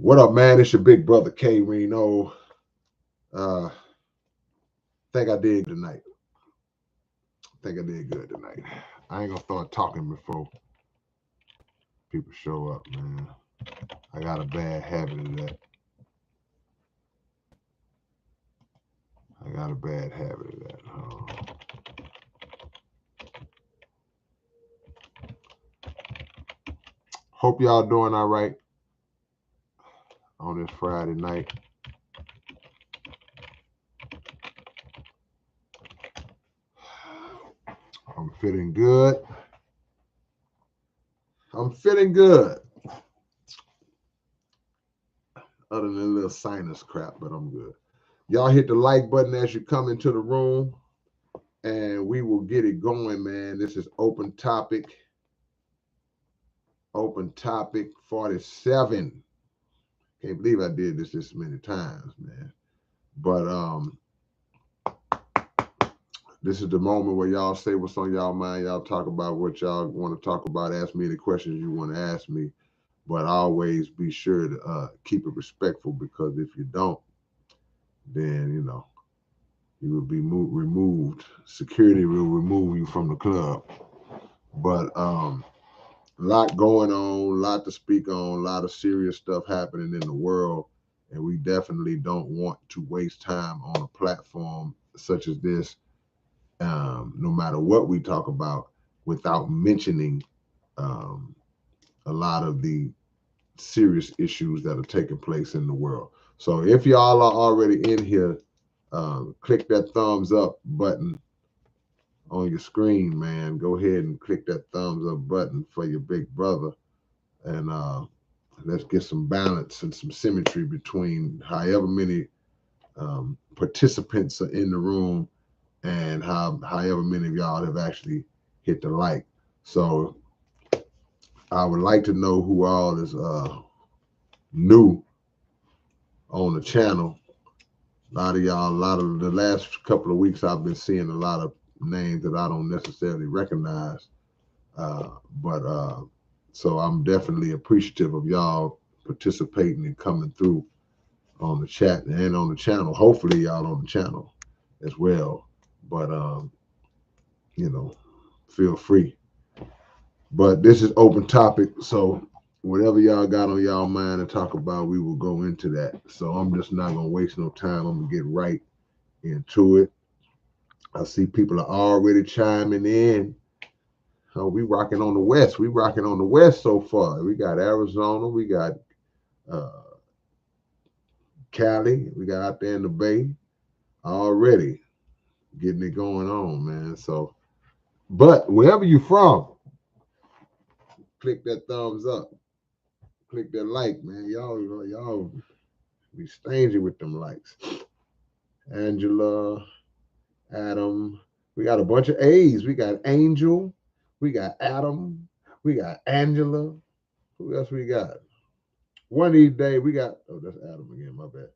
What up, man? It's your big brother K-Rino. Uh, think I did tonight. Think I did good tonight. I ain't gonna start talking before people show up, man. I got a bad habit of that. I got a bad habit of that. Hope y'all doing all right on this Friday night. I'm feeling good. I'm feeling good. Other than a little sinus crap, but I'm good. Y'all hit the like button as you come into the room, and we will get it going, man. This is Open Topic. Open Topic 47. Can't believe I did this many times, man. But this is the moment where y'all say what's on y'all mind. Y'all talk about what y'all want to talk about. Ask me the questions you want to ask me. But always be sure to keep it respectful, because if you don't, then you will be removed. Security will remove you from the club. But a lot going on, a lot to speak on, a lot of serious stuff happening in the world, and we definitely don't want to waste time on a platform such as this, no matter what we talk about, without mentioning a lot of the serious issues that are taking place in the world. So if y'all are already in here, click that thumbs up button on your screen, man. Go ahead and click that thumbs up button for your big brother, and let's get some balance and some symmetry between however many participants are in the room and however many of y'all have actually hit the like. So I would like to know who all is new on the channel. A lot of y'all, a lot of the last couple of weeks, I've been seeing a lot of names that I don't necessarily recognize. But so I'm definitely appreciative of y'all participating and coming through on the chat and on the channel. Hopefully y'all on the channel as well. But feel free. But this is open topic, so whatever y'all got on y'all mind to talk about, we will go into that. So I'm just not gonna waste no time. I'm gonna get right into it. I see people are already chiming in. Oh, we rocking on the west. We rocking on the west so far. We got Arizona. We got uh, Cali. We got out there in the Bay already getting it going on, man. So, but wherever you from, click that thumbs up, click that like, man. Y'all be stingy with them likes. Angela, Adam. We got a bunch of A's. We got Angel. We got Adam. We got Angela. Who else we got? One of these days we got. Oh, that's Adam again. My bad.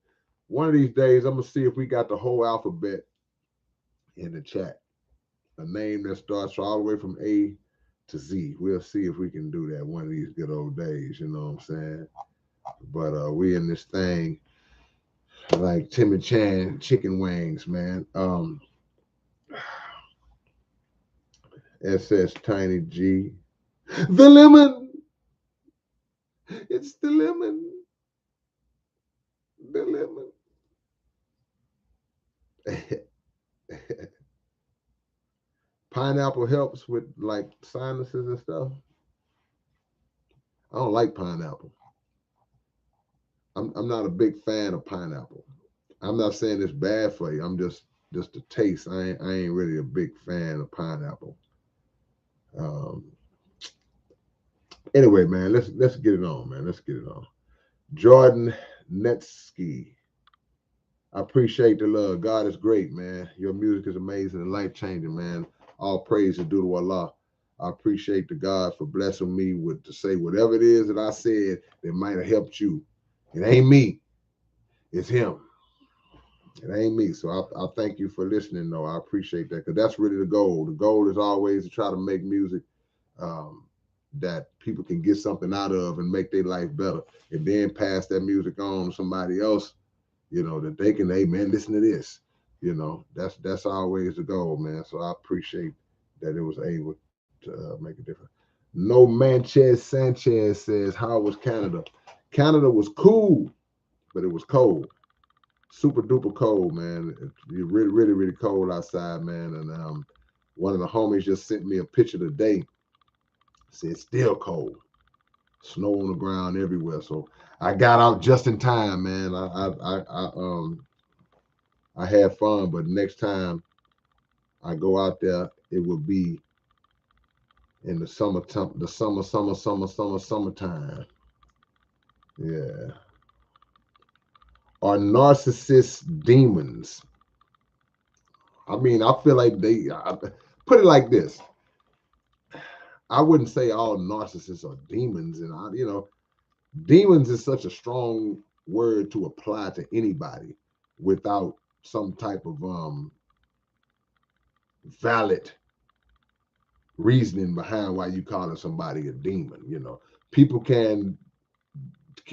One of these days I'm gonna see if we got the whole alphabet in the chat. A name that starts all the way from A to Z. We'll see if we can do that one of these good old days. You know what I'm saying? But we in this thing like Timmy Chan chicken wings, man. SS Tiny G. The lemon. It's the lemon. The lemon. Pineapple helps with like sinuses and stuff. I don't like pineapple. I'm not a big fan of pineapple. I'm not saying it's bad for you. I'm just the taste. I ain't really a big fan of pineapple. Um, anyway, man, let's get it on, man. Let's get it on. Jordan Netsky. I appreciate the love. God is great, man. Your music is amazing and life changing, man. All praise is due to Allah. I appreciate the God for blessing me with to say whatever it is that I said that might have helped you. It ain't me. It's him. It ain't me. So I thank you for listening, though. I appreciate that, because that's really the goal. The goal is always to try to make music um, that people can get something out of and make their life better, and then pass that music on to somebody else, that they can, hey man, listen to this. That's always the goal, man. So I appreciate that it was able to make a difference. No Manchez Sanchez says, how was Canada? Canada was cool, but it was cold. Super duper cold, man. It's really, really, really cold outside, man. And one of the homies just sent me a picture today. Said still cold, snow on the ground everywhere. So I got out just in time, man. I had fun, but next time I go out there, it will be in the summertime. Yeah. Are narcissists demons? I mean, I feel like put it like this. I wouldn't say all narcissists are demons, and demons is such a strong word to apply to anybody without some type of valid reasoning behind why you calling somebody a demon. People can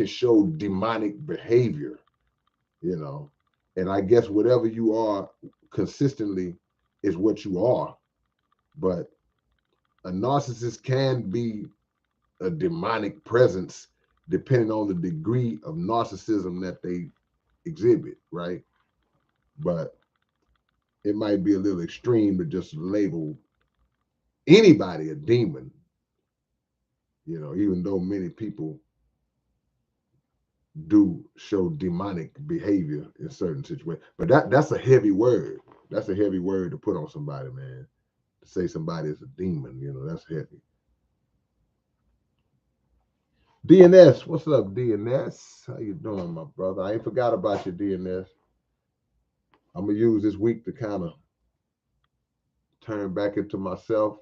show demonic behavior, and I guess whatever you are consistently is what you are. But a narcissist can be a demonic presence depending on the degree of narcissism that they exhibit, right? But it might be a little extreme to just label anybody a demon, even though many people do show demonic behavior in certain situations. But that's a heavy word. That's a heavy word to put on somebody, man. To say somebody is a demon, that's heavy. DNS, what's up, DNS? How you doing, my brother? I ain't forgot about you, DNS. I'm gonna use this week to kind of turn back into myself,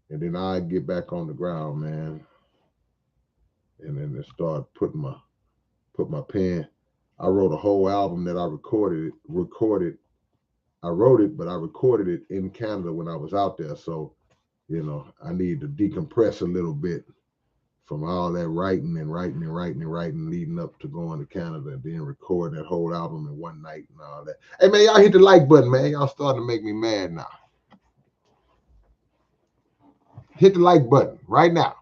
and then I get back on the ground, man, and then start put my pen. I wrote a whole album that I recorded. I wrote it, but I recorded it in Canada when I was out there. So, I need to decompress a little bit from all that writing leading up to going to Canada, and then record that whole album in one night and all that. Hey man, y'all hit the like button, man. Y'all starting to make me mad now. Hit the like button right now.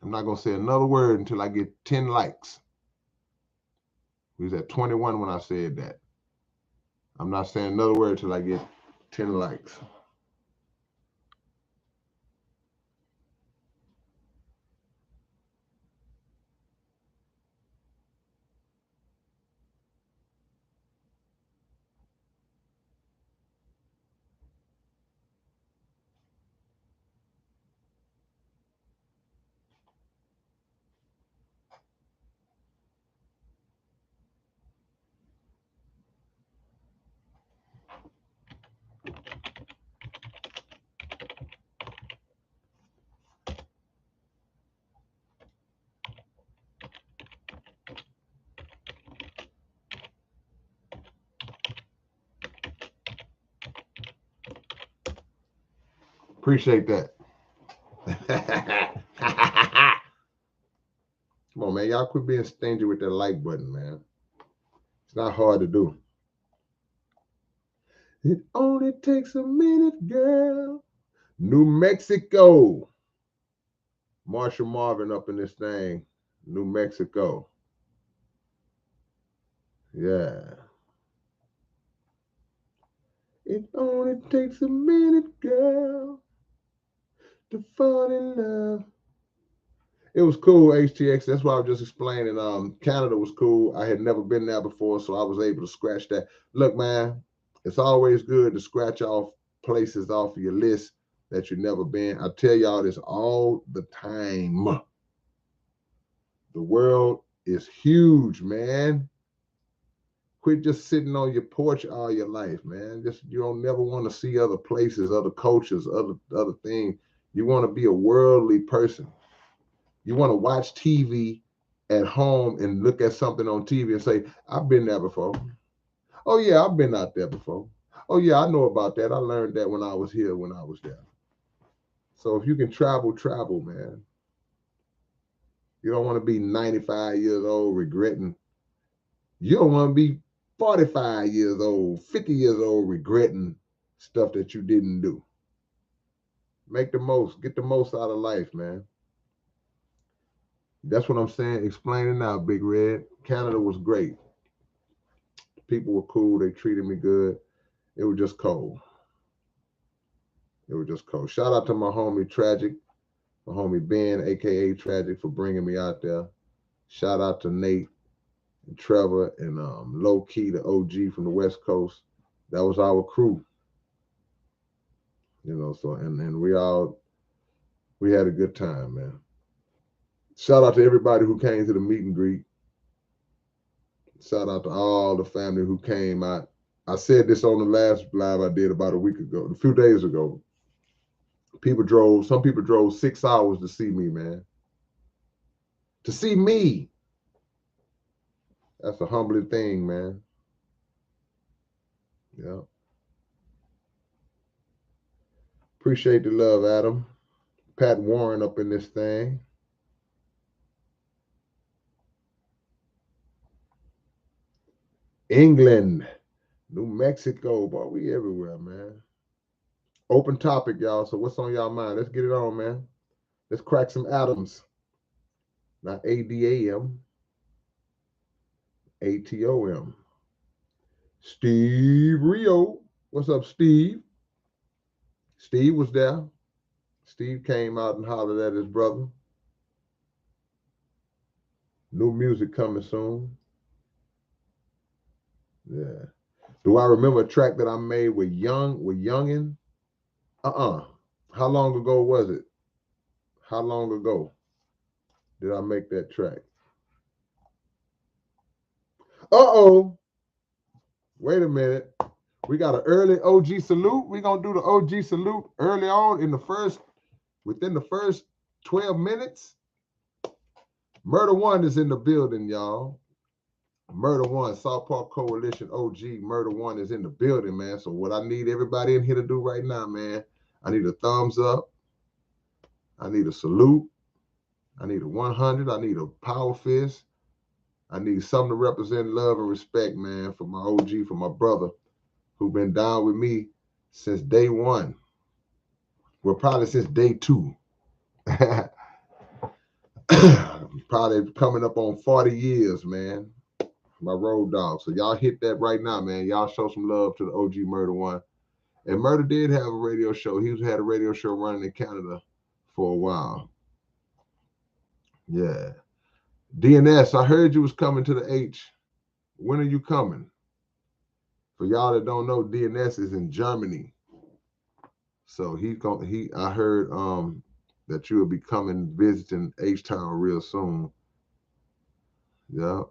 I'm not gonna say another word until I get 10 likes. We was at 21 when I said that. I'm not saying another word until I get 10 likes. Appreciate that. Come on, man. Y'all quit being stingy with that like button, man. It's not hard to do. It only takes a minute, girl. New Mexico. Marshall Marvin up in this thing. New Mexico. Yeah. It only takes a minute, girl, to fall in love. It was cool, HTX. That's why I was just explaining. Canada was cool. I had never been there before, so I was able to scratch that. Look, man, it's always good to scratch off places off of your list that you've never been. I tell y'all this all the time. The world is huge, man. Quit just sitting on your porch all your life, man. You don't never want to see other places, other cultures, other things. You want to be a worldly person. You want to watch TV at home and look at something on TV and say, I've been there before. Oh, yeah, I've been out there before. Oh, yeah, I know about that. I learned that when I was here, when I was there. So if you can travel, travel, man. You don't want to be 95 years old regretting. You don't want to be 45 years old, 50 years old regretting stuff that you didn't do. Make the most, get the most out of life, man. That's what I'm saying. Explaining now, Big Red. Canada was great. People were cool. They treated me good. It was just cold. It was just cold. Shout out to my homie Tragic, my homie Ben, aka Tragic, for bringing me out there. Shout out to Nate and Trevor and Low Key, the OG from the West Coast. That was our crew. You know, so and we had a good time, man. Shout out to everybody who came to the meet and greet. Shout out to all the family who came out. I said this on the last live I did about a few days ago. Some people drove 6 hours to see me, man. To see me. That's a humbling thing, man. Yeah. Appreciate the love, Adam. Pat Warren up in this thing. England, New Mexico, boy, we everywhere, man. Open topic, y'all. So what's on y'all mind? Let's get it on, man. Let's crack some atoms. Not ADAM, ATOM. Steve Rio. What's up, Steve? Steve was there. Steve came out and hollered at his brother. New music coming soon. Yeah. Do I remember a track that I made with Youngin? How long ago was it? How long ago did I make that track? Uh-oh. Wait a minute. We got an early OG salute. We're gonna do the OG salute early on within the first 12 minutes. Murder One is in the building, y'all. Murder One, South Park Coalition OG. Murder One is in the building, man. So what I need everybody in here to do right now, man, I need a thumbs up. I need a salute. I need a 100. I need a power fist. I need something to represent love and respect, man, for my OG, for my brother, who been down with me since day one. Well, probably since day two. Probably coming up on 40 years, man. My road dog. So y'all hit that right now, man. Y'all show some love to the OG Murder One. And Murder did have a radio show. He had a radio show running in Canada for a while. Yeah. DNS, I heard you was coming to the H. When are you coming? For y'all that don't know, DNS is in Germany. So I heard that you will be coming visiting H-Town real soon. Yeah.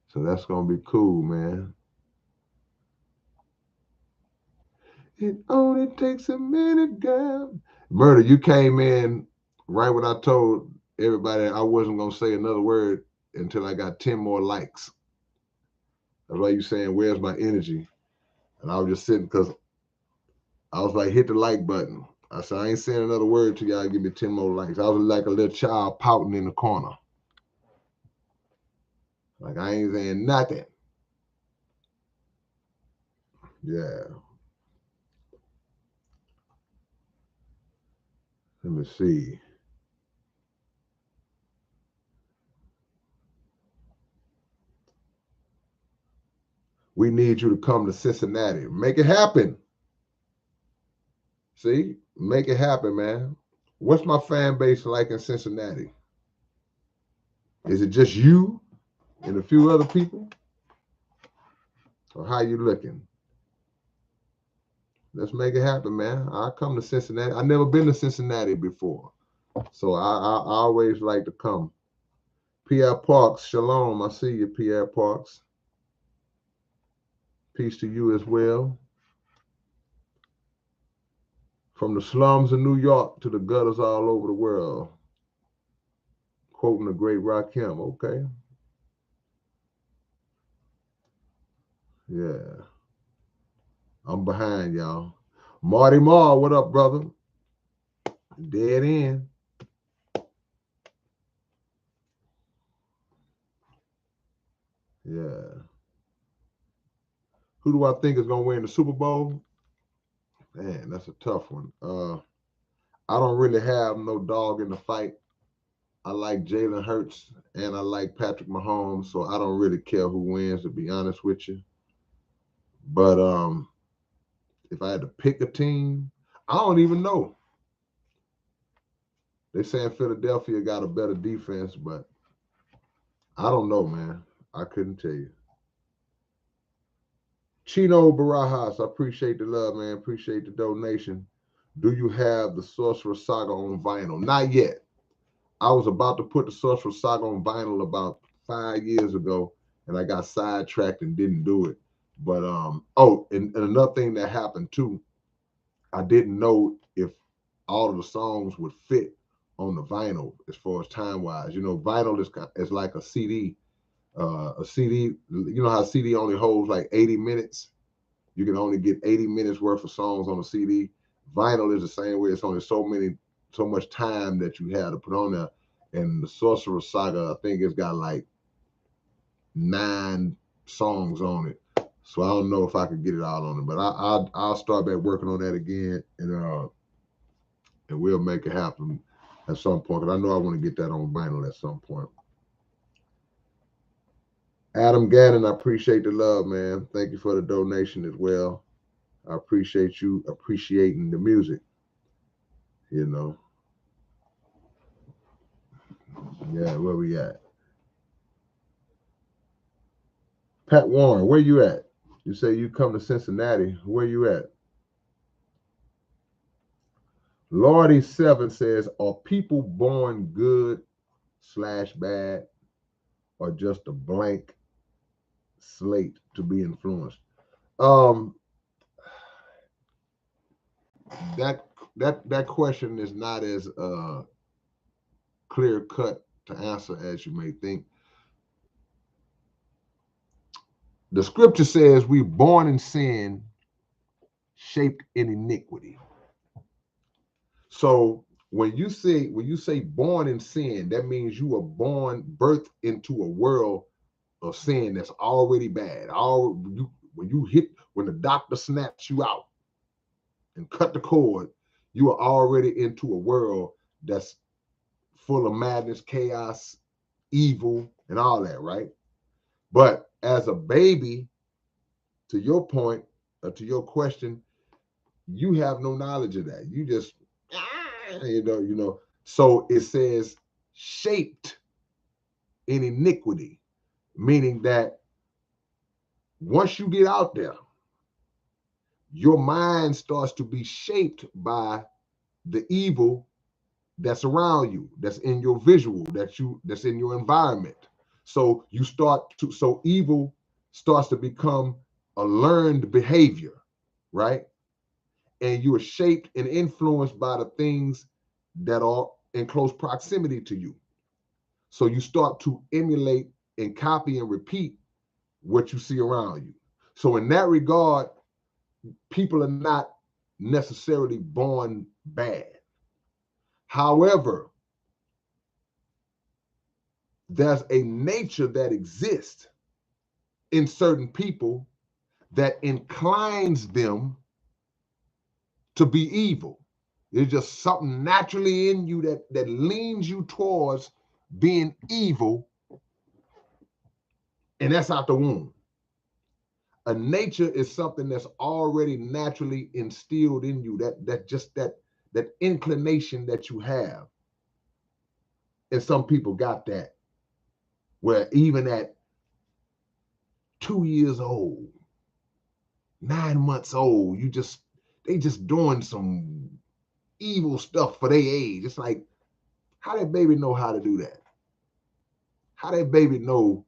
So that's gonna be cool, man. It only takes a minute, girl. Murder, you came in right when I told everybody I wasn't gonna say another word until I got 10 more likes. That's why you saying, where's my energy? And I was just sitting because I was like, hit the like button. I said, I ain't saying another word till y'all give me 10 more likes. I was like a little child pouting in the corner. Like I ain't saying nothing. Yeah. Let me see. We need you to come to Cincinnati. Make it happen. See? Make it happen, man. What's my fan base like in Cincinnati? Is it just you and a few other people? Or how you looking? Let's make it happen, man. I'll come to Cincinnati. I've never been to Cincinnati before. So I always like to come. Pierre Parks, shalom. I see you, Pierre Parks. Peace to you as well. From the slums of New York to the gutters all over the world. Quoting the great Rakim. Okay. Yeah. I'm behind y'all. Marty Marr, what up, brother? Dead end. Yeah. Who do I think is gonna win the Super Bowl? Man, that's a tough one. I don't really have no dog in the fight. I like Jalen Hurts and I like Patrick Mahomes, so I don't really care who wins, to be honest with you. But if I had to pick a team, I don't even know. They saying Philadelphia got a better defense, but I don't know, man. I couldn't tell you. Chino Barajas, I appreciate the love, man. Appreciate the donation. Do you have the Sorcerer Saga on vinyl? Not yet. I was about to put the Sorcerer Saga on vinyl about 5 years ago, and I got sidetracked and didn't do it. But and another thing that happened too, I didn't know if all of the songs would fit on the vinyl as far as time wise. You know, vinyl is like a CD. A CD, you know how a CD only holds like 80 minutes? You can only get 80 minutes worth of songs on a CD. Vinyl is the same way. It's only so much time that you have to put on there. And the Sorcerer Saga, I think it's got like 9 songs on it. So I don't know if I could get it all on it, but I'll start back working on that again, and we'll make it happen at some point. Because I know I want to get that on vinyl at some point. Adam Gannon, I appreciate the love, man. Thank you for the donation as well. I appreciate you appreciating the music. You know, yeah, where we at? Pat Warren, where you at? You say you come to Cincinnati. Where you at? Lordy7 says, are people born good/bad or just a blank slate to be influenced? Um, that question is not as clear cut to answer as you may think. The scripture says we born in sin, shaped in iniquity. So when you say born in sin, that means you were birthed into a world of sin that's already bad. When the doctor snaps you out and cut the cord, you are already into a world that's full of madness, chaos, evil, and all that, right? But as a baby, to your point, to your question, you have no knowledge of that. You just, you know. So it says shaped in iniquity, meaning that once you get out there, your mind starts to be shaped by the evil that's around you, that's in your visual, that's in your environment. So evil starts to become a learned behavior, right? And you are shaped and influenced by the things that are in close proximity to you. So you start to emulate and copy and repeat what you see around you. So in that regard, people are not necessarily born bad. However, there's a nature that exists in certain people that inclines them to be evil. There's just something naturally in you that leans you towards being evil, and that's out the womb. A nature is something that's already naturally instilled in you, that inclination that you have. And some people got that, where even at 2 years old, 9 months old, they just doing some evil stuff for their age. It's like, how that baby know how to do that? How that baby know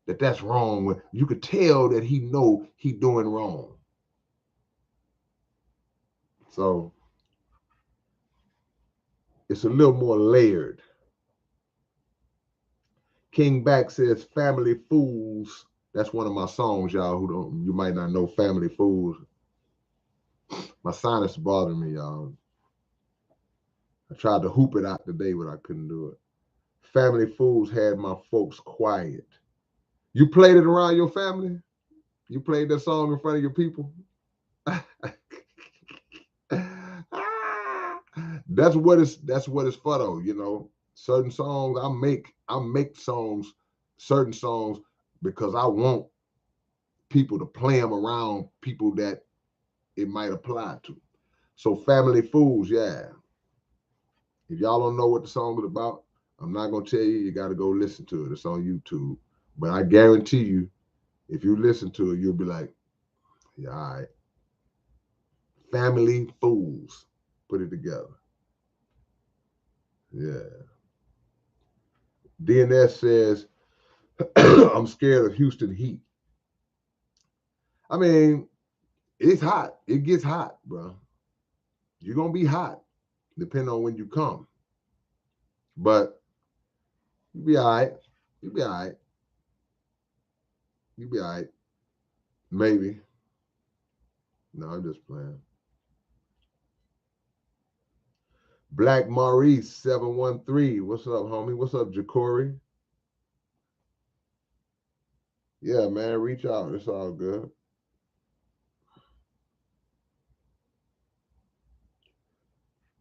that that's wrong when you could tell that he know he doing wrong? So it's a little more layered. King Back says, Family Fools. That's one of my songs, y'all, you might not know Family Fools. My sinus is bothering me, y'all. I tried to hoop it out today, but I couldn't do it. Family Fools had my folks quiet. You played it around your family? You played that song in front of your people? That's what it's for though, you know. Certain songs I make songs, certain songs because I want people to play them around people that it might apply to. So Family Fools, yeah. If y'all don't know what the song is about, I'm not gonna tell you. You got to go listen to it. It's on YouTube. But I guarantee you, if you listen to it, you'll be like, yeah, all right. Family Fools. Put it together. Yeah. DNS says, I'm scared of Houston heat. I mean, it's hot. It gets hot, bro. You're going to be hot, depending on when you come. But you'll be all right. You'll be all right. You'll be all right. Maybe. No, I'm just playing. Black Maurice 713. What's up, homie? What's up, Jacory? Yeah, man, reach out. It's all good.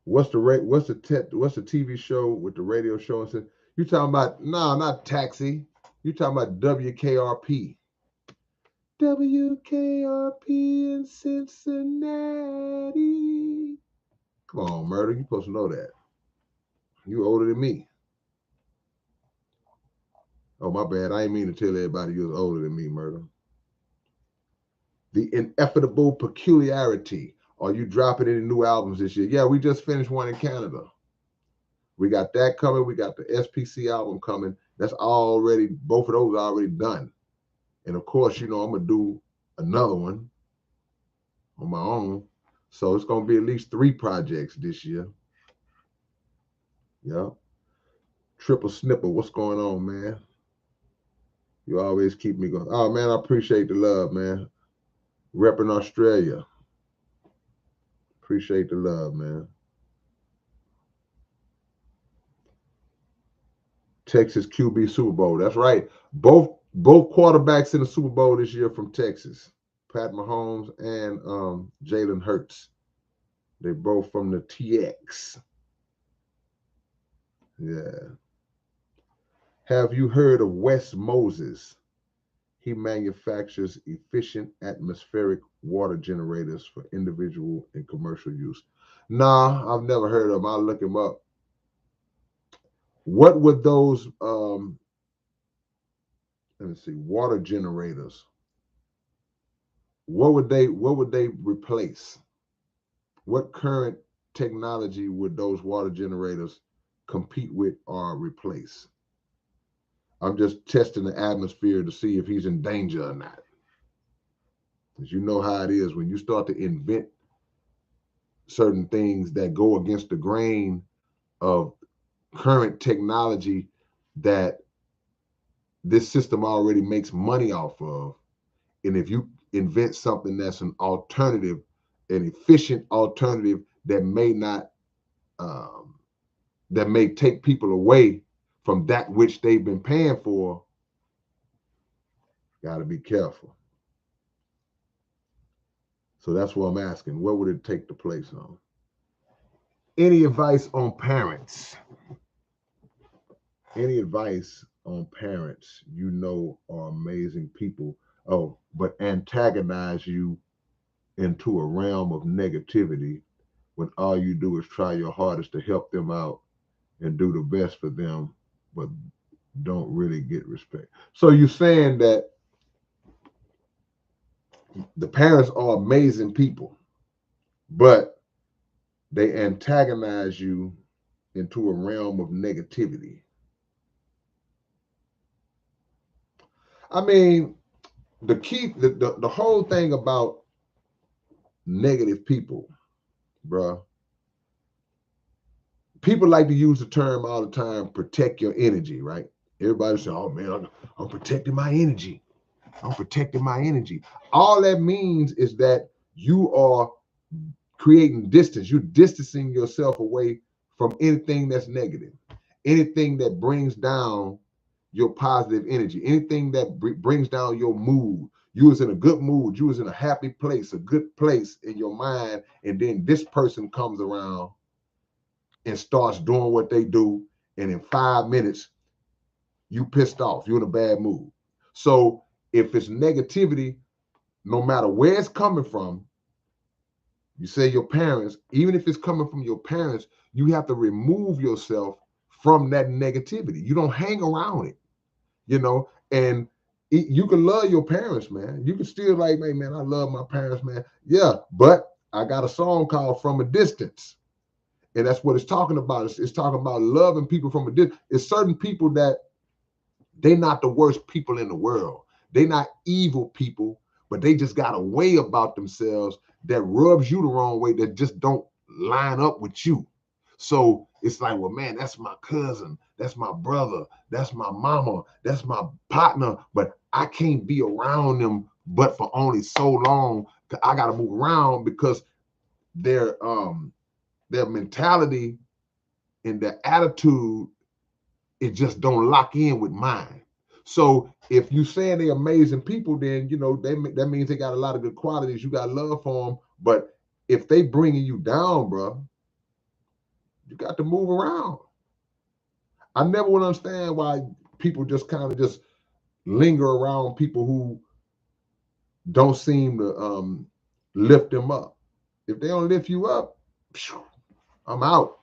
What's the rate? What's the TV show with the radio show? And said you talking about? No, not Taxi. You talking about WKRP? WKRP in Cincinnati. Come on, Murder. You supposed to know that. You older than me. Oh, my bad. I ain't mean to tell everybody you was older than me, Murder. The Ineffable Peculiarity. Are you dropping any new albums this year? Yeah, we just finished one in Canada. We got that coming. We got the SPC album coming. That's already, both of those are already done. And of course, you know, I'm going to do another one on my own. So it's going to be at least 3 projects this year. Yeah. Triple Snipper, what's going on, man? You always keep me going. Oh, man, I appreciate the love, man. Repping Australia. Appreciate the love, man. Texas QB Super Bowl. That's right. Both quarterbacks in the Super Bowl this year from Texas. Pat Mahomes and Jalen Hurts. They both from the TX. Yeah. Have you heard of Wes Moses? He manufactures efficient atmospheric water generators for individual and commercial use. Nah, I've never heard of him. I'll look him up. What would those let me see, water generators? What would they replace? What current technology would those water generators compete with or replace? I'm just testing the atmosphere to see if he's in danger or not. Because you know how it is when you start to invent certain things that go against the grain of current technology that this system already makes money off of. And if you invent something that's an alternative, an efficient alternative that may not, that may take people away from that which they've been paying for, got to be careful. So that's what I'm asking. What would it take to place on? Any advice on parents? Any advice on parents you know are amazing people, oh, but antagonize you into a realm of negativity when all you do is try your hardest to help them out and do the best for them, but don't really get respect. So you're saying that the parents are amazing people, but they antagonize you into a realm of negativity. I mean, the whole thing about negative people, bruh, people like to use the term all the time, protect your energy, right? Everybody say, oh man, I'm protecting my energy. I'm protecting my energy. All that means is that you are creating distance. You're distancing yourself away from anything that's negative, anything that brings down your positive energy, anything that brings down your mood. You was in a good mood, you was in a happy place, a good place in your mind, and then this person comes around and starts doing what they do, and in 5 minutes, you pissed off, you're in a bad mood. So if it's negativity, no matter where it's coming from, you say your parents, even if it's coming from your parents, you have to remove yourself from that negativity. You don't hang around it, and you can love your parents, man. You can still like, hey, man, I love my parents, man. Yeah, but I got a song called From a Distance. And that's what it's talking about. It's talking about loving people from a distance. It's certain people that they're not the worst people in the world. They're not evil people, but they just got a way about themselves that rubs you the wrong way, that just don't line up with you. So it's like, well, man, that's my cousin, that's my brother, that's my mama, that's my partner, but I can't be around them but for only so long. I got to move around because their mentality and their attitude, it just don't lock in with mine. So if you saying they're amazing people, then that means they got a lot of good qualities. You got love for them, but if they bringing you down, bro, you got to move around. I never would understand why people just kind of just linger around people who don't seem to lift them up. If they don't lift you up, I'm out.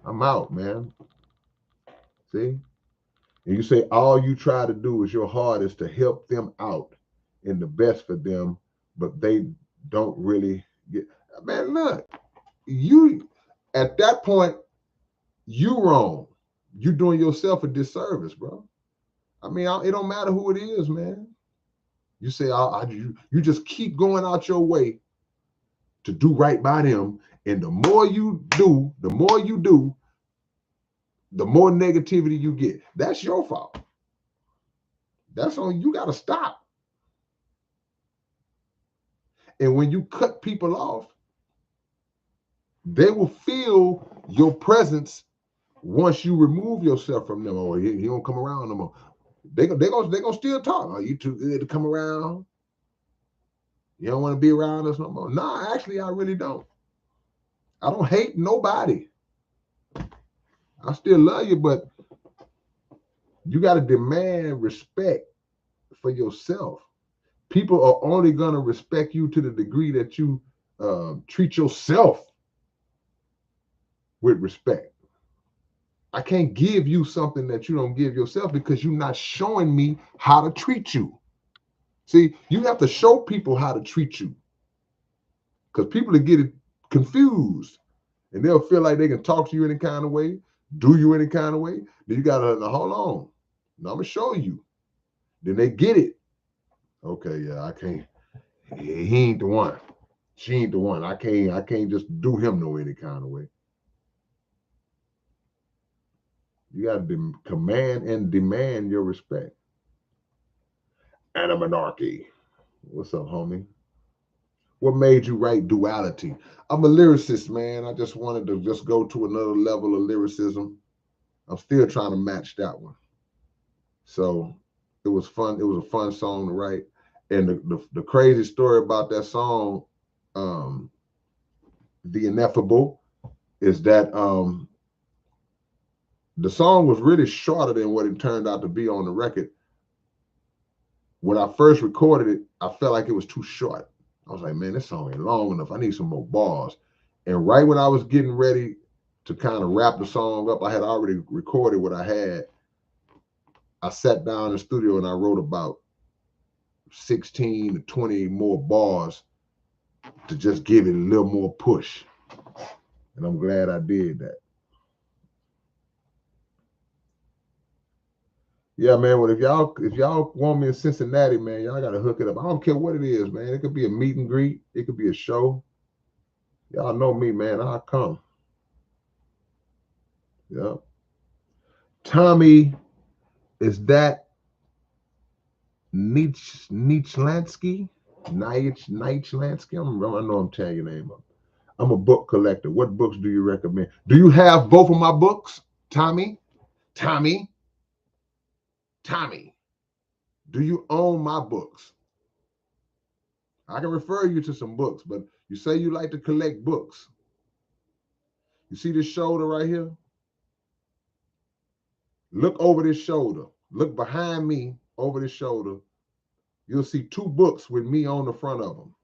I'm out, man. See? And you say all you try to do is your hardest to help them out and the best for them, but they don't really get. Man, look, you at that point, you wrong. You doing yourself a disservice, bro. I mean, it don't matter who it is, man. You say you just keep going out your way to do right by them, and the more you do, the more negativity you get. That's your fault. That's on you. Got to stop. And when you cut people off, they will feel your presence once you remove yourself from them. Or he don't come around no more. They gonna still talk. Oh, you too good to come around. You don't want to be around us no more. Nah, actually, I really don't. I don't hate nobody. I still love you, but you got to demand respect for yourself. People are only gonna respect you to the degree that you treat yourself with respect. I can't give you something that you don't give yourself because you're not showing me how to treat you. See, you have to show people how to treat you because people will get it confused and they'll feel like they can talk to you any kind of way, do you any kind of way. Then you got to hold on. Now I'm going to show you. Then they get it. Okay, yeah, I can't. He ain't the one. She ain't the one. I can't just do him no any kind of way. You got to command and demand your respect. Anamonarchy. What's up, homie? What made you write duality? I'm a lyricist, man. I just wanted to just go to another level of lyricism. I'm still trying to match that one. So it was fun. It was a fun song to write. And the crazy story about that song, The Ineffable, is that the song was really shorter than what it turned out to be on the record. When I first recorded it, I felt like it was too short. I was like, man, this song ain't long enough. I need some more bars. And right when I was getting ready to kind of wrap the song up, I had already recorded what I had. I sat down in the studio and I wrote about 16 to 20 more bars to just give it a little more push. And I'm glad I did that. Yeah, man. Well, if y'all want me in Cincinnati, man, y'all gotta hook it up. I don't care what it is, man. It could be a meet and greet. It could be a show. Y'all know me, man. I'll come. Yeah. Tommy, is that Nietzsche Lansky? Nige Lansky. I know I'm telling your name up. I'm a book collector. What books do you recommend? Do you have both of my books, Tommy? Tommy? Tommy? Do you own my books? I can refer you to some books, but you say you like to collect books. You see this shoulder right here? Look over this shoulder. Look behind me over this shoulder. You'll see two books with me on the front of them.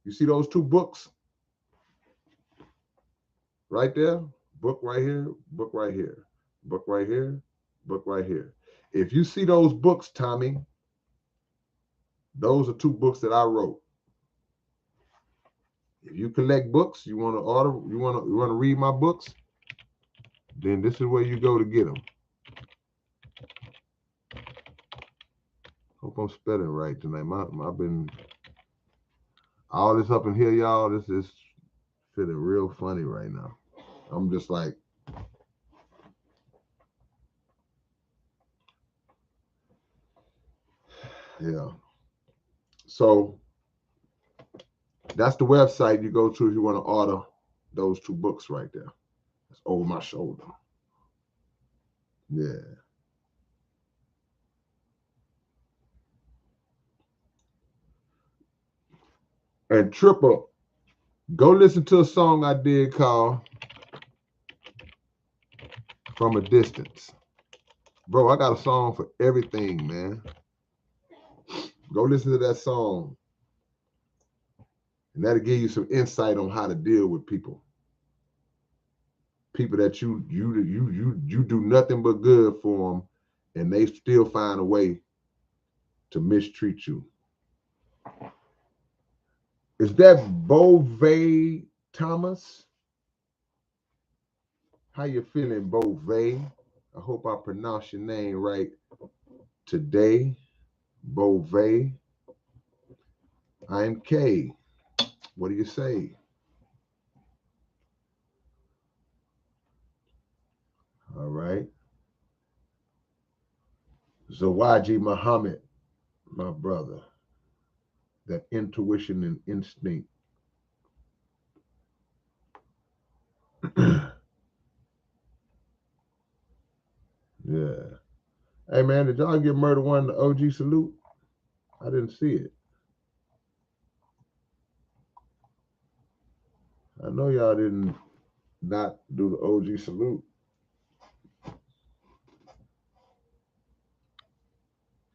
You see those two books? Right there? Book right here, book right here, book right here, book right here. If you see those books, Tommy, those are two books that I wrote. If you collect books, you want to order, you want to read my books, then this is where you go to get them. Hope I'm spelling right tonight. I've been all this up in here, y'all. This is feeling real funny right now. I'm just like, yeah. So that's the website you go to if you want to order those two books right there. It's over my shoulder. Yeah. And Triple, go listen to a song I did called From a Distance. Bro, I got a song for everything, man. Go listen to that song. And that'll give you some insight on how to deal with people. People that you do nothing but good for them, and they still find a way to mistreat you. Is that Bove Thomas? How you feeling, Bove? I hope I pronounced your name right today. Bove. I'm K. What do you say? All right. Zawaji Muhammad, my brother. That intuition and instinct. Yeah. Hey man, did y'all get Murder One the OG salute? I didn't see it. I know y'all didn't not do the OG salute.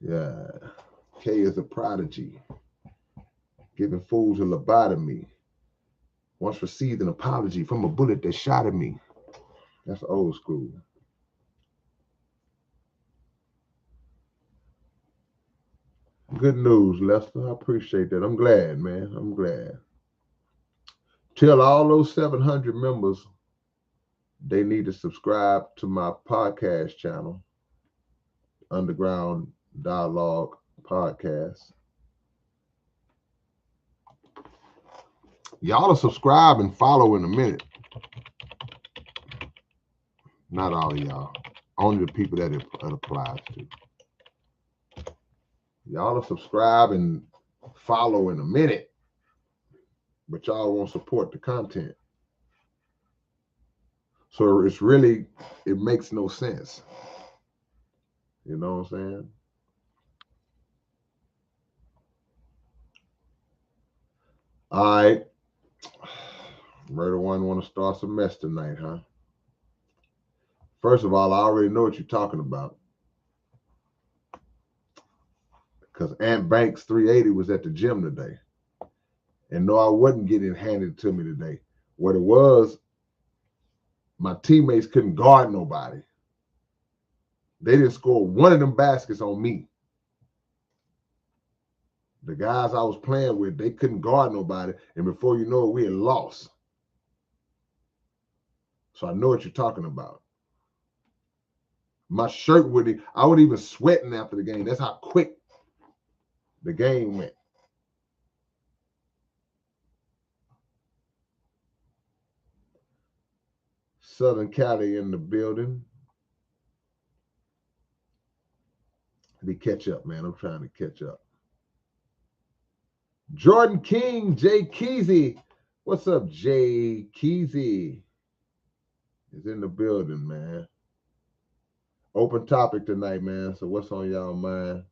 Yeah. K is a prodigy, giving fools a lobotomy. Once received an apology from a bullet that shot at me. That's old school. Good news, Lester. I appreciate that. I'm glad, man. I'm glad. Tell all those 700 members they need to subscribe to my podcast channel, Underground Dialogue Podcast. Y'all will subscribe and follow in a minute. Not all of y'all. Only the people that it applies to. Y'all will subscribe and follow in a minute. But y'all won't support the content. So it's really, it makes no sense. You know what I'm saying? All right. Murder One want to start some mess tonight, huh? First of all, I already know what you're talking about. Because Aunt Banks 380 was at the gym today. And no, I wasn't getting handed to me today. What it was, my teammates couldn't guard nobody. They didn't score one of them baskets on me. The guys I was playing with, they couldn't guard nobody. And before you know it, we had lost. So I know what you're talking about. My shirt I was even sweating after the game. That's how quick the game went. Southern Cali in the building. Let me catch up, man. I'm trying to catch up. Jordan King, Jay Keezy. What's up, Jay Keezy? Is in the building, man. Open topic tonight, man. So what's on y'all mind?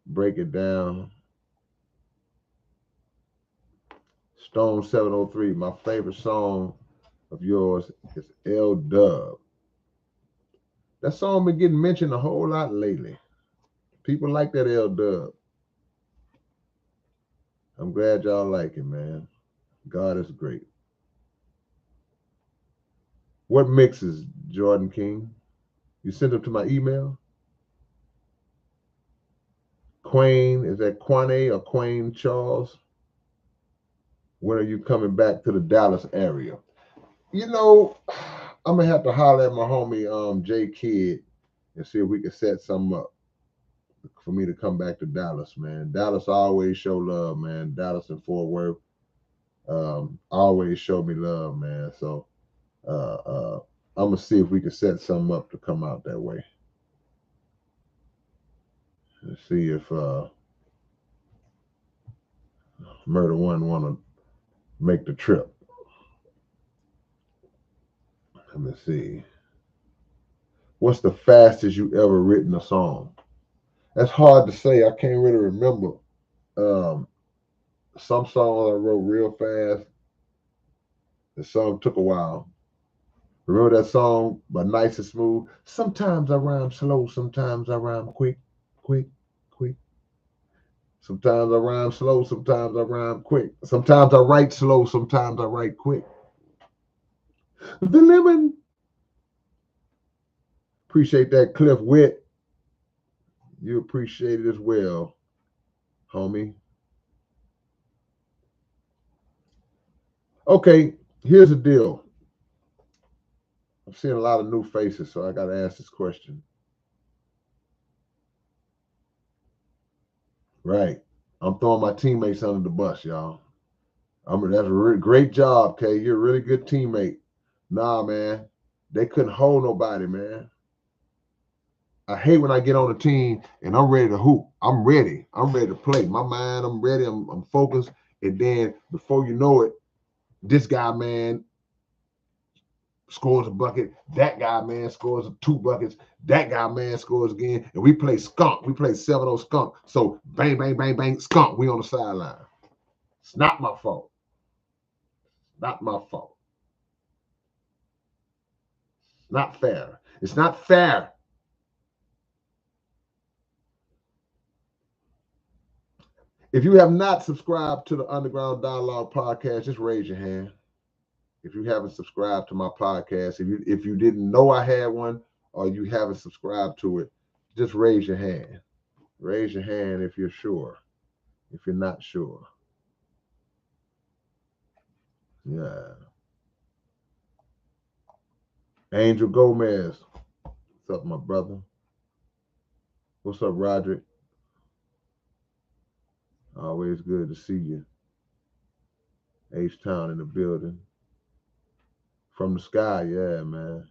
Break it down. Stone 703. My favorite song of yours is L Dub. That song been getting mentioned a whole lot lately. People like that L Dub. I'm glad y'all like it, man. God is great. What mixes, Jordan King? You sent them to my email? Quayne, is that Quane or Quayne Charles? When are you coming back to the Dallas area? You know, I'm gonna have to holler at my homie Jay Kidd and see if we can set something up for me to come back to Dallas, man. Dallas always show love, man. Dallas and Fort Worth always show me love, man. So I'm gonna see if we can set something up to come out that way. And see if Murder One wanna make the trip. Let me see. What's the fastest you ever written a song? That's hard to say. I can't really remember. Um, some songs I wrote real fast, and some took a while. Remember that song by Nice and Smooth? Sometimes I rhyme slow, sometimes I rhyme quick, quick, quick. Sometimes I rhyme slow, sometimes I rhyme quick. Sometimes I write slow, sometimes I write quick. The lemon. Appreciate that, Cliff Witt. You appreciate it as well, homie. Okay, here's the deal. I'm seeing a lot of new faces, so I got to ask this question. Right. I'm throwing my teammates under the bus, y'all. That's a great job, Kay. You're a really good teammate. Nah, man. They couldn't hold nobody, man. I hate when I get on a team and I'm ready to hoop. I'm ready. I'm ready to play. My mind, I'm ready. I'm focused. And then before you know it, this guy, man, scores a bucket. That guy, man, scores 2 buckets. That guy, man, scores again. And we play skunk. We play 7-0 skunk. So bang, bang, bang, bang, skunk. We on the sideline. It's not my fault. Not my fault. Not fair. It's not fair. If you have not subscribed to the Underground Dialogue podcast, just raise your hand. If you haven't subscribed to my podcast, if you didn't know I had one or you haven't subscribed to it, just raise your hand. Raise your hand if you're sure. If you're not sure. Yeah. Angel Gomez. What's up, my brother? What's up, Roderick? Always good to see you. H-Town in the building. From the sky, yeah, man.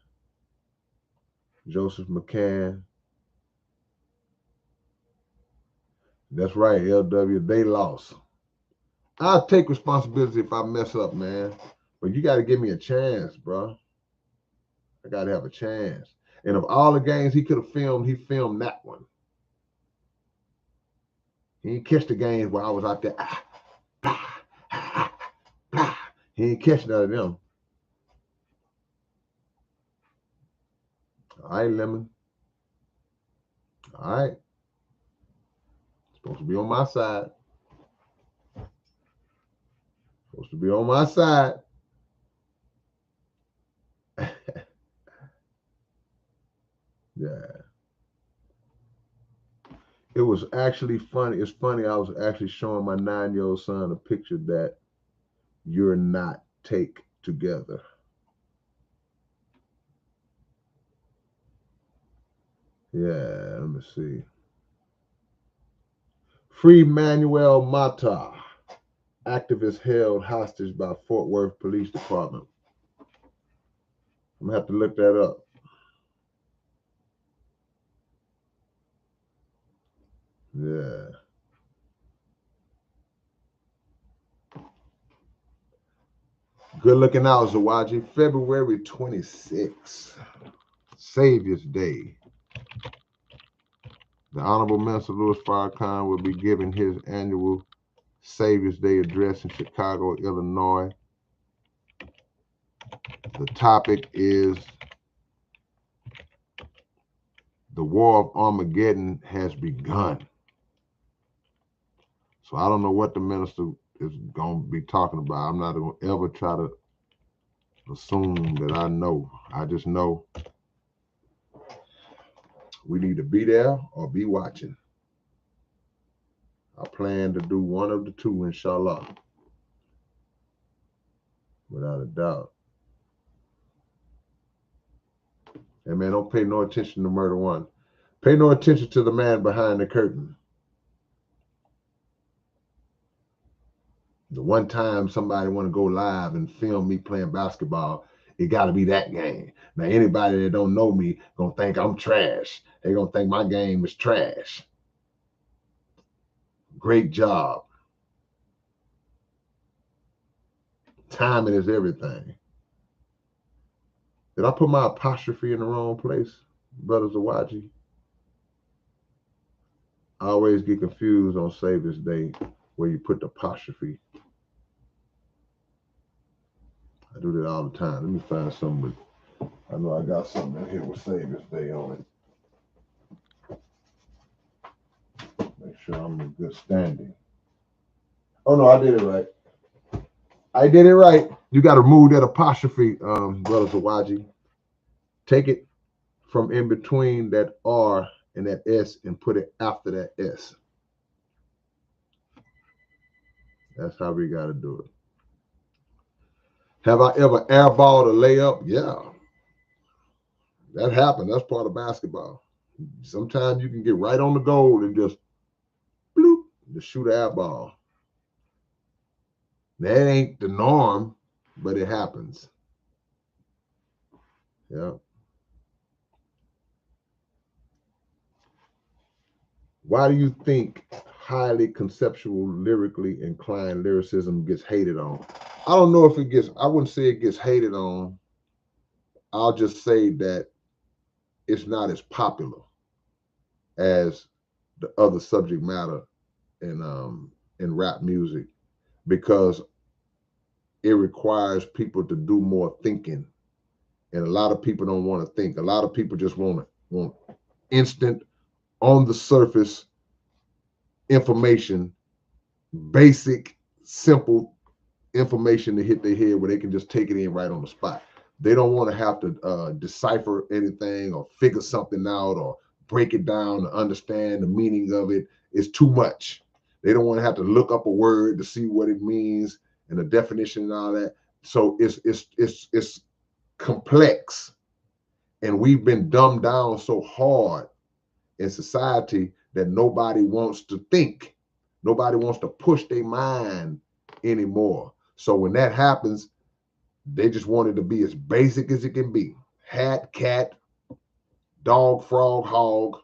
Joseph McCann. That's right, LW, they lost. I'll take responsibility if I mess up, man. But you got to give me a chance, bro. I got to have a chance. And of all the games he could have filmed, he filmed that one. He didn't catch the games where I was out there. He didn't catch none of them. All right, Lemon. All right. Supposed to be on my side. Supposed to be on my side. Yeah. It was actually funny. It's funny. I was actually showing my 9-year-old son a picture that you're not take together. Yeah, let me see. Free Manuel Mata, activist held hostage by Fort Worth Police Department. I'm gonna have to look that up. Yeah. Good looking out, Zawaji. February 26th, Savior's Day. The Honorable Minister Louis Farrakhan will be giving his annual Savior's Day address in Chicago, Illinois. The topic is the War of Armageddon has begun. So I don't know what the minister is going to be talking about. I'm not going to ever try to assume that I know. I just know we need to be there or be watching. I plan to do one of the two, inshallah. Without a doubt. Hey man, don't pay no attention to Murder One. Pay no attention to the man behind the curtain. The one time somebody want to go live and film me playing basketball, it got to be that game. Now, anybody that don't know me gonna think I'm trash. They gonna think my game is trash. Great job. Timing is everything. Did I put my apostrophe in the wrong place, Brother Zawaji? I always get confused on Savior's Day where you put the apostrophe. I do that all the time. Let me find something. I know I got something in here with Savior's Day on it. Make sure I'm in good standing. Oh no, I did it right. I did it right. You got to remove that apostrophe, Brother Zawaji. Take it from in between that R and that S and put it after that S. That's how we got to do it. Have I ever airballed a layup? Yeah. That happened. That's part of basketball. Sometimes you can get right on the goal and just bloop, just shoot an airball. That ain't the norm, but it happens. Yeah. Why do you think highly conceptual, lyrically inclined lyricism gets hated on? I don't know if it gets, I wouldn't say it gets hated on. I'll just say that it's not as popular as the other subject matter in rap music because it requires people to do more thinking. And a lot of people don't want to think. A lot of people just want instant, on the surface information, basic, simple information to hit their head where they can just take it in right on the spot. They don't want to have to decipher anything or figure something out or break it down to understand the meaning of it. It's too much. They don't want to have to look up a word to see what it means and the definition and all that. So it's complex, and we've been dumbed down so hard in society that nobody wants to think. Nobody wants to push their mind anymore. So when that happens, they just want it to be as basic as it can be. Hat, cat, dog, frog, hog,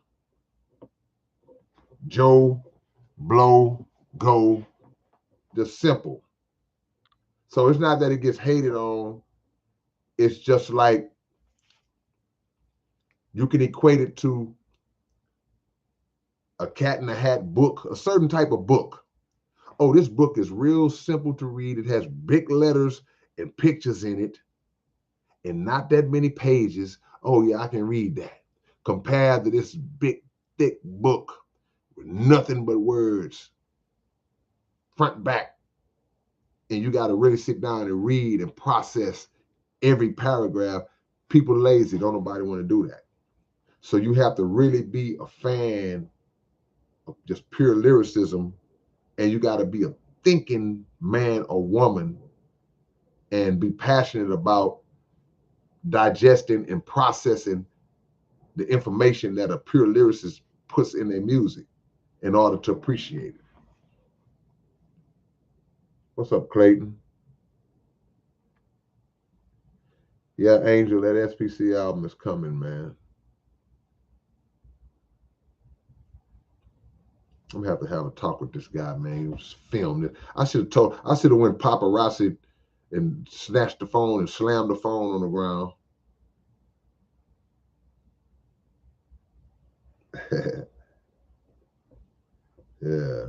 Joe, blow, go, just simple. So it's not that it gets hated on. It's just like you can equate it to a cat in a hat book, a certain type of book. Oh, this book is real simple to read. It has big letters and pictures in it and not that many pages. Oh yeah, I can read that. Compared to this big, thick book with nothing but words, front, back. And you got to really sit down and read and process every paragraph. People lazy, don't nobody want to do that. So you have to really be a fan of just pure lyricism, and you got to be a thinking man or woman and be passionate about digesting and processing the information that a pure lyricist puts in their music in order to appreciate it. What's up, Clayton? Yeah, Angel, that SPC album is coming, man. I'm gonna have to have a talk with this guy, man. He was filmed it. I should have went paparazzi and snatch the phone and slam the phone on the ground. Yeah.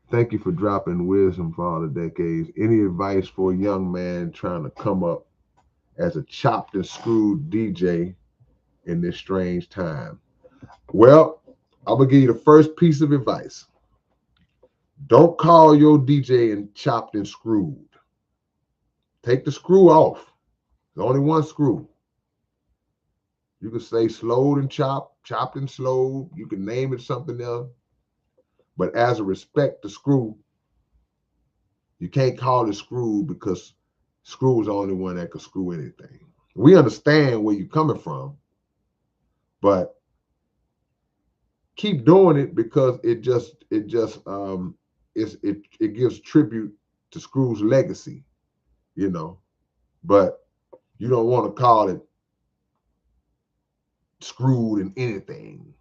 Thank you for dropping wisdom for all the decades. Any advice for a young man trying to come up as a chopped and screwed DJ in this strange time? Well, I'm gonna give you the first piece of advice. Don't call your DJ and chopped and screwed. Take the screw off. There's only one screw. You can say slowed and chopped, chopped and slowed. You can name it something else. But as a respect to screw, you can't call it screw because screw is the only one that can screw anything. We understand where you're coming from, but keep doing it because it gives tribute to Screw's legacy, you know. But you don't want to call it screwed in anything.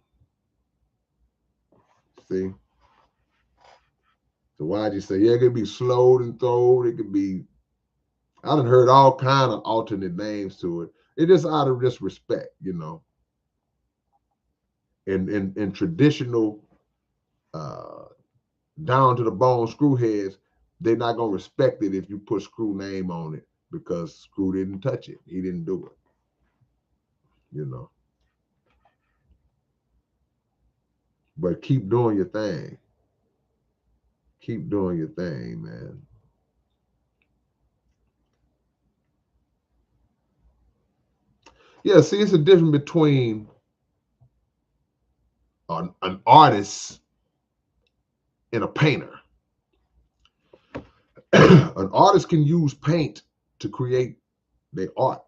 See? So why'd you say, yeah, it could be slowed and throwed, it could be, I done heard all kind of alternate names to it. It just out of just respect, you know. In traditional uh down to the bone screw heads, they're not gonna respect it if you put Screw name on it because Screw didn't touch it. He didn't do it, you know. But keep doing your thing. Keep doing your thing, man. Yeah, see, it's a difference between an artist and a painter. An artist can use paint to create their art,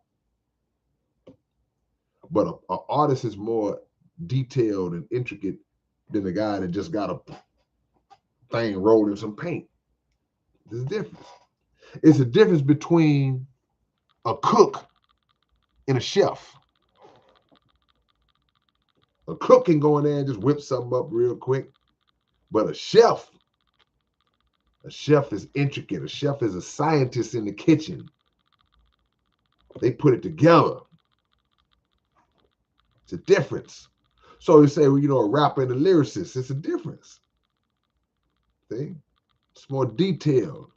but an artist is more detailed and intricate than the guy that just got a thing rolled in some paint. There's a difference. It's a difference between a cook and a chef. A cook can go in there and just whip something up real quick, but a chef is intricate. A chef is a scientist in the kitchen. They put it together. It's a difference. So you say, well, you know, a rapper and a lyricist, it's a difference. See? It's more detailed.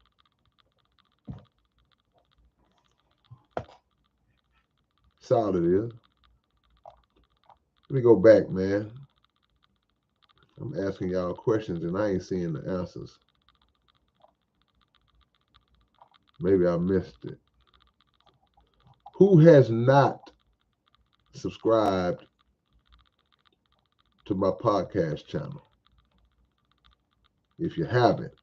That's all it is. Let me go back, man. I'm asking y'all questions and I ain't seeing the answers. Maybe I missed it. Who has not subscribed to my podcast channel? If you haven't,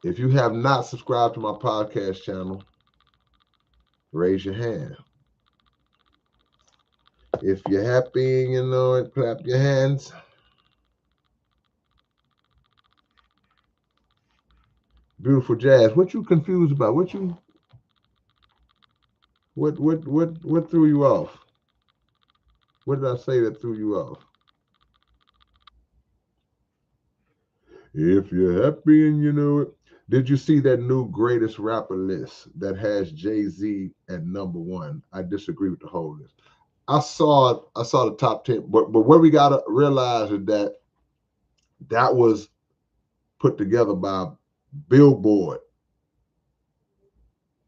if you have not subscribed to my podcast channel, raise your hand. If you're happy and you know it, clap your hands. Beautiful Jazz. What you confused about? What threw you off? What did I say that threw you off? If you're happy and you know it. Did you see that new greatest rapper list that has Jay-Z at #1? I disagree with the whole list. I saw the top 10, but what we gotta realize is that was put together by Billboard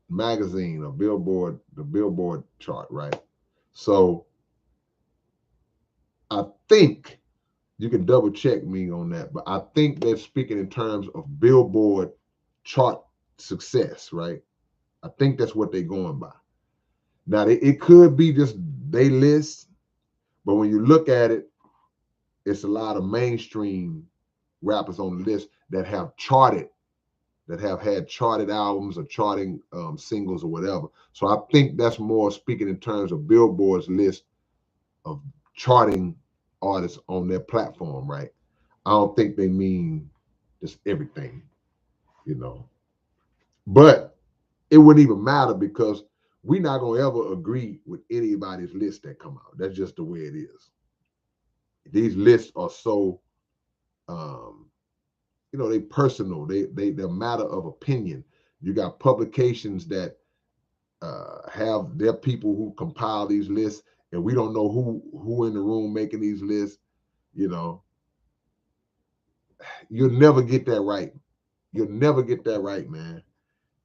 magazine or Billboard, the Billboard chart, right? So I think you can double check me on that, but I think they're speaking in terms of Billboard chart success, right? I think that's what they're going by. Now it could be just they list, but when you look at it, it's a lot of mainstream rappers on the list that have charted, that have had charted albums or charting singles or whatever. So I think that's more speaking in terms of Billboard's list of charting artists on their platform, right? I don't think they mean just everything, you know. But it wouldn't even matter because we're not gonna ever agree with anybody's list that come out. That's just the way it is. these lists are so they personal. They're a matter of opinion. You got publications that have their people who compile these lists, and we don't know who in the room making these lists. You know, you'll never get that right. You'll never get that right, man.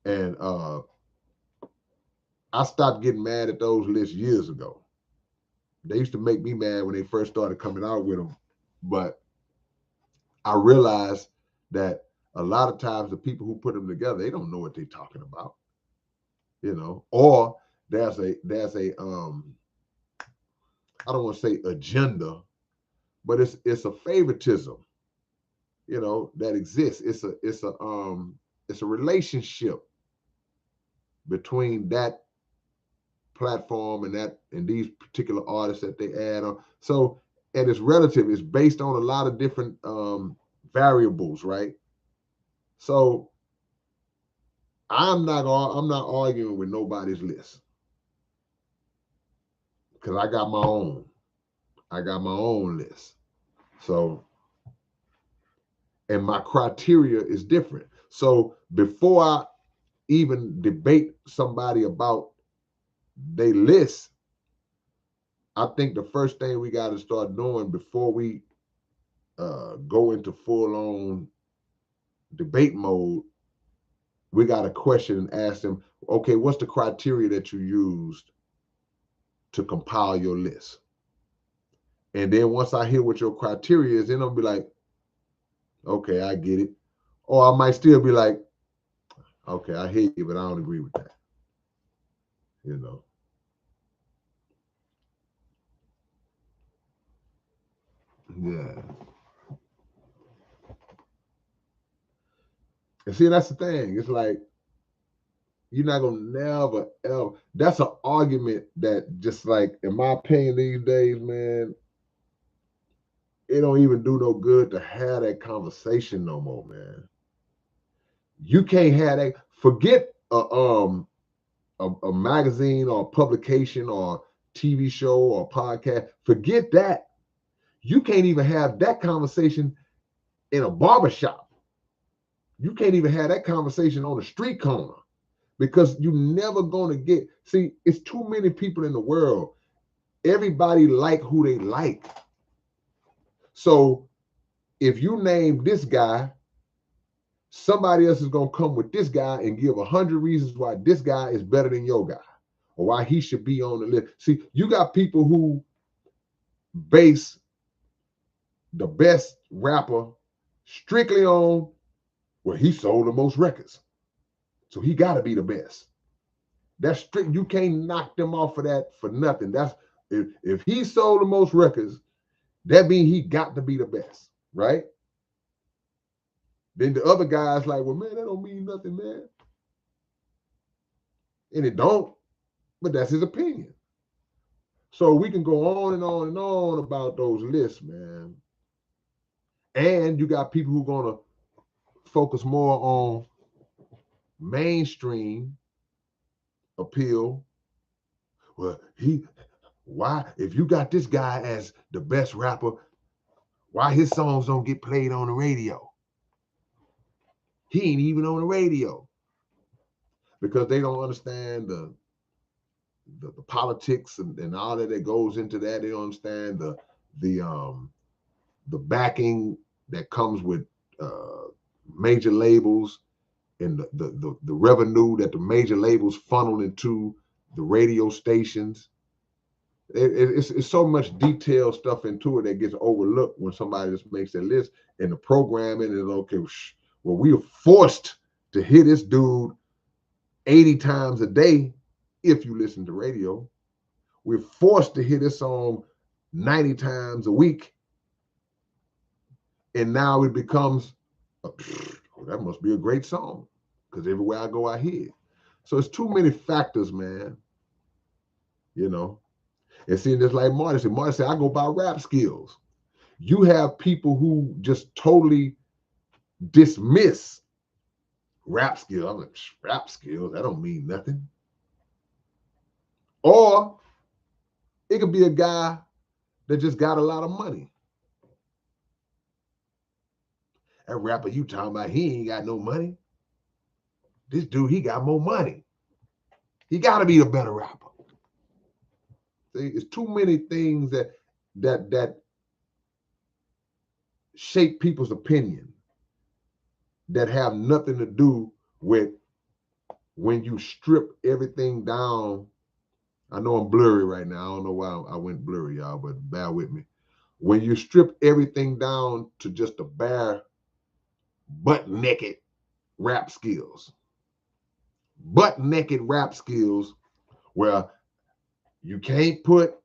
And I stopped getting mad at those lists years ago. They used to make me mad when they first started coming out with them, but I realized that a lot of times the people who put them together, they don't know what they're talking about, or there's a I don't want to say agenda, but it's a favoritism, that exists. It's a relationship between that platform and these particular artists that they add on. So, and it's relative. It's based on a lot of different variables, right? So I'm not arguing with nobody's list because I got my own. I got my own list. So, and my criteria is different. So before I even debate somebody about they list, I think the first thing we got to start doing before we go into full-on debate mode, we got to question and ask them, okay, what's the criteria that you used to compile your list? And then once I hear what your criteria is, then I'll be like, okay, I get it. Or I might still be like, okay, I hear you, but I don't agree with that. Yeah. And see, that's the thing. It's like, you're not gonna never ever. That's an argument that, just like, in my opinion, these days, man, it don't even do no good to have that conversation no more, man. You can't have that. Forget a magazine or a publication or TV show or podcast. Forget that. You can't even have that conversation in a barbershop. You can't even have that conversation on a street corner, because you're never gonna get. See, it's too many people in the world. Everybody like who they like. So if you name this guy, somebody else is gonna come with this guy and give 100 reasons why this guy is better than your guy, or why he should be on the list. See, you got people who base the best rapper strictly on, well, he sold the most records, so he got to be the best. That's strict. You can't knock them off of that for nothing. That's if he sold the most records, that means he got to be the best, right? Then the other guy's like, well, man, that don't mean nothing, man. And it don't, but that's his opinion. So we can go on and on and on about those lists, man. And you got people who are gonna focus more on mainstream appeal. Well, why, if you got this guy as the best rapper, why his songs don't get played on the radio? He ain't even on the radio. Because they don't understand the politics and all that goes into that. They don't understand the backing that comes with major labels, and the revenue that the major labels funnel into the radio stations. It's so much detailed stuff into it that gets overlooked when somebody just makes their list. And the programming is, okay, well, we are forced to hear this dude 80 times a day. If you listen to radio, we're forced to hear this song 90 times a week. And now it becomes, that must be a great song, because everywhere I go, I hear it. So it's too many factors, man. And seeing this, like Marty said, I go by rap skills. You have people who just totally dismiss rap skills. I'm like, rap skills, that don't mean nothing. Or it could be a guy that just got a lot of money. That rapper you talking about, he ain't got no money. This dude, he got more money. He got to be a better rapper. See, it's too many things that shape people's opinion that have nothing to do with when you strip everything down. I know I'm blurry right now. I don't know why I went blurry, y'all, but bear with me. When you strip everything down to just a bare butt naked rap skills, where you can't put,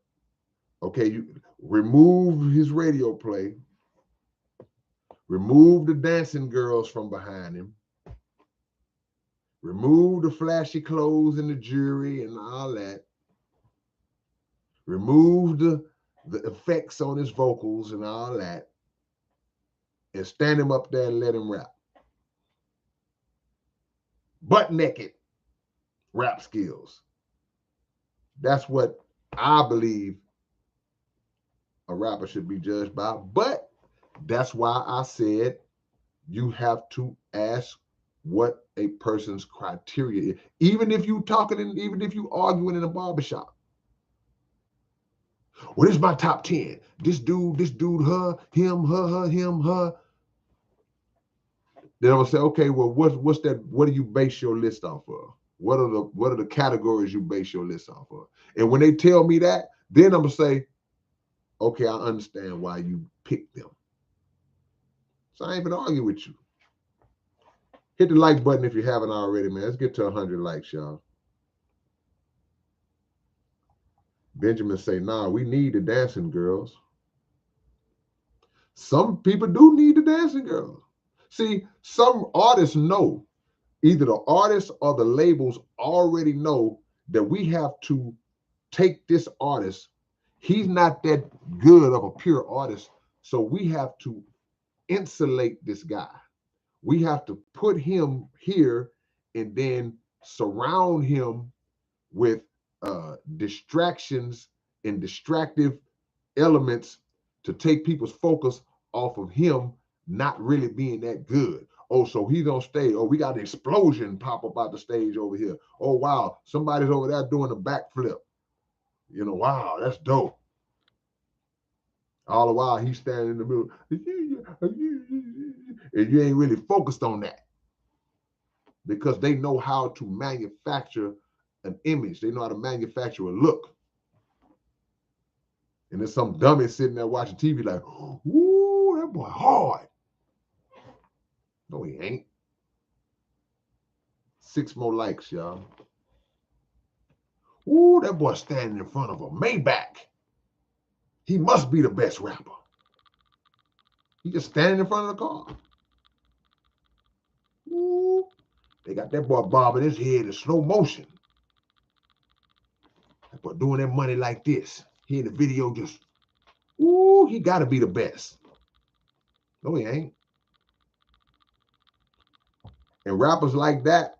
okay, you remove his radio play, remove the dancing girls from behind him, remove the flashy clothes and the jewelry and all that, remove the effects on his vocals and all that, and stand him up there and let him rap. Butt naked rap skills. That's what I believe a rapper should be judged by. But that's why I said you have to ask what a person's criteria is. Even if you talking and even if you arguing in a barbershop. Well, this is my top 10. This dude, her, him, her, him, her. Then I'm gonna say, okay, well, what's that? What do you base your list off of? What are the categories you base your list off of? And when they tell me that, then I'm gonna say, okay, I understand why you picked them. So I ain't even argue with you. Hit the like button if you haven't already, man. Let's get to 100 likes, y'all. Benjamin say, nah, we need the dancing girls. Some people do need the dancing girls. See, some artists know, either the artists or the labels already know that we have to take this artist. He's not that good of a pure artist, so we have to insulate this guy. We have to put him here and then surround him with distractions and distractive elements to take people's focus off of him not really being that good. Oh, so he's on stage. Oh, we got an explosion pop up out the stage over here. Oh, wow, somebody's over there doing a backflip. You know, wow, that's dope. All the while he's standing in the middle, and you ain't really focused on that because they know how to manufacture an image. They know how to manufacture a look. And there's some dummy sitting there watching TV like, ooh, that boy hard. No, he ain't. 6 more likes, y'all. Ooh, that boy standing in front of a Maybach. He must be the best rapper. He just standing in front of the car. Ooh, they got that boy bobbing his head in slow motion. That boy doing that money like this. He in the video just, ooh, he got to be the best. No, he ain't. And rappers like that,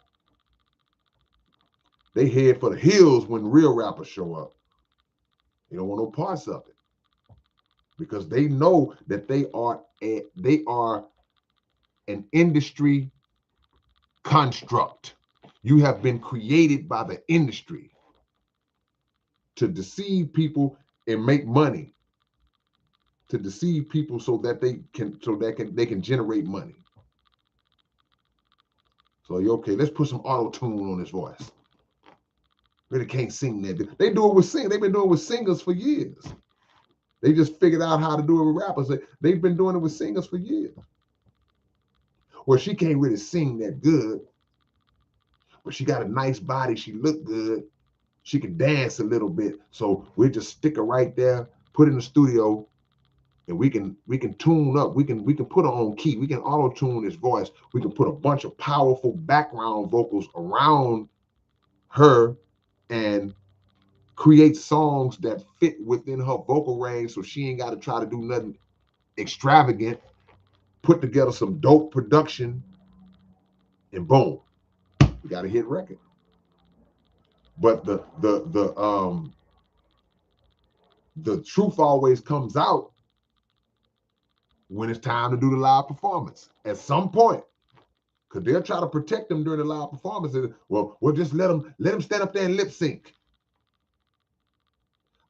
they head for the hills when real rappers show up. They don't want no parts of it because they know that they are an industry construct. You have been created by the industry to deceive people and make money. To deceive people so that they can generate money. So okay, let's put some auto-tune on his voice. Really can't sing that. They do it with singers. They've been doing it with singers for years. They just figured out how to do it with rappers. They've been doing it with singers for years. Well, she can't really sing that good, but she got a nice body. She look good. She can dance a little bit. So we'll just stick her right there, put in the studio, and we can tune up. We can put her on key. We can auto-tune his voice. We can put a bunch of powerful background vocals around her and create songs that fit within her vocal range so she ain't got to try to do nothing extravagant. Put together some dope production and boom, we got a hit record. But the truth always comes out when it's time to do the live performance at some point. Because they'll try to protect them during the live performance. And, well, we'll just let them stand up there and lip sync.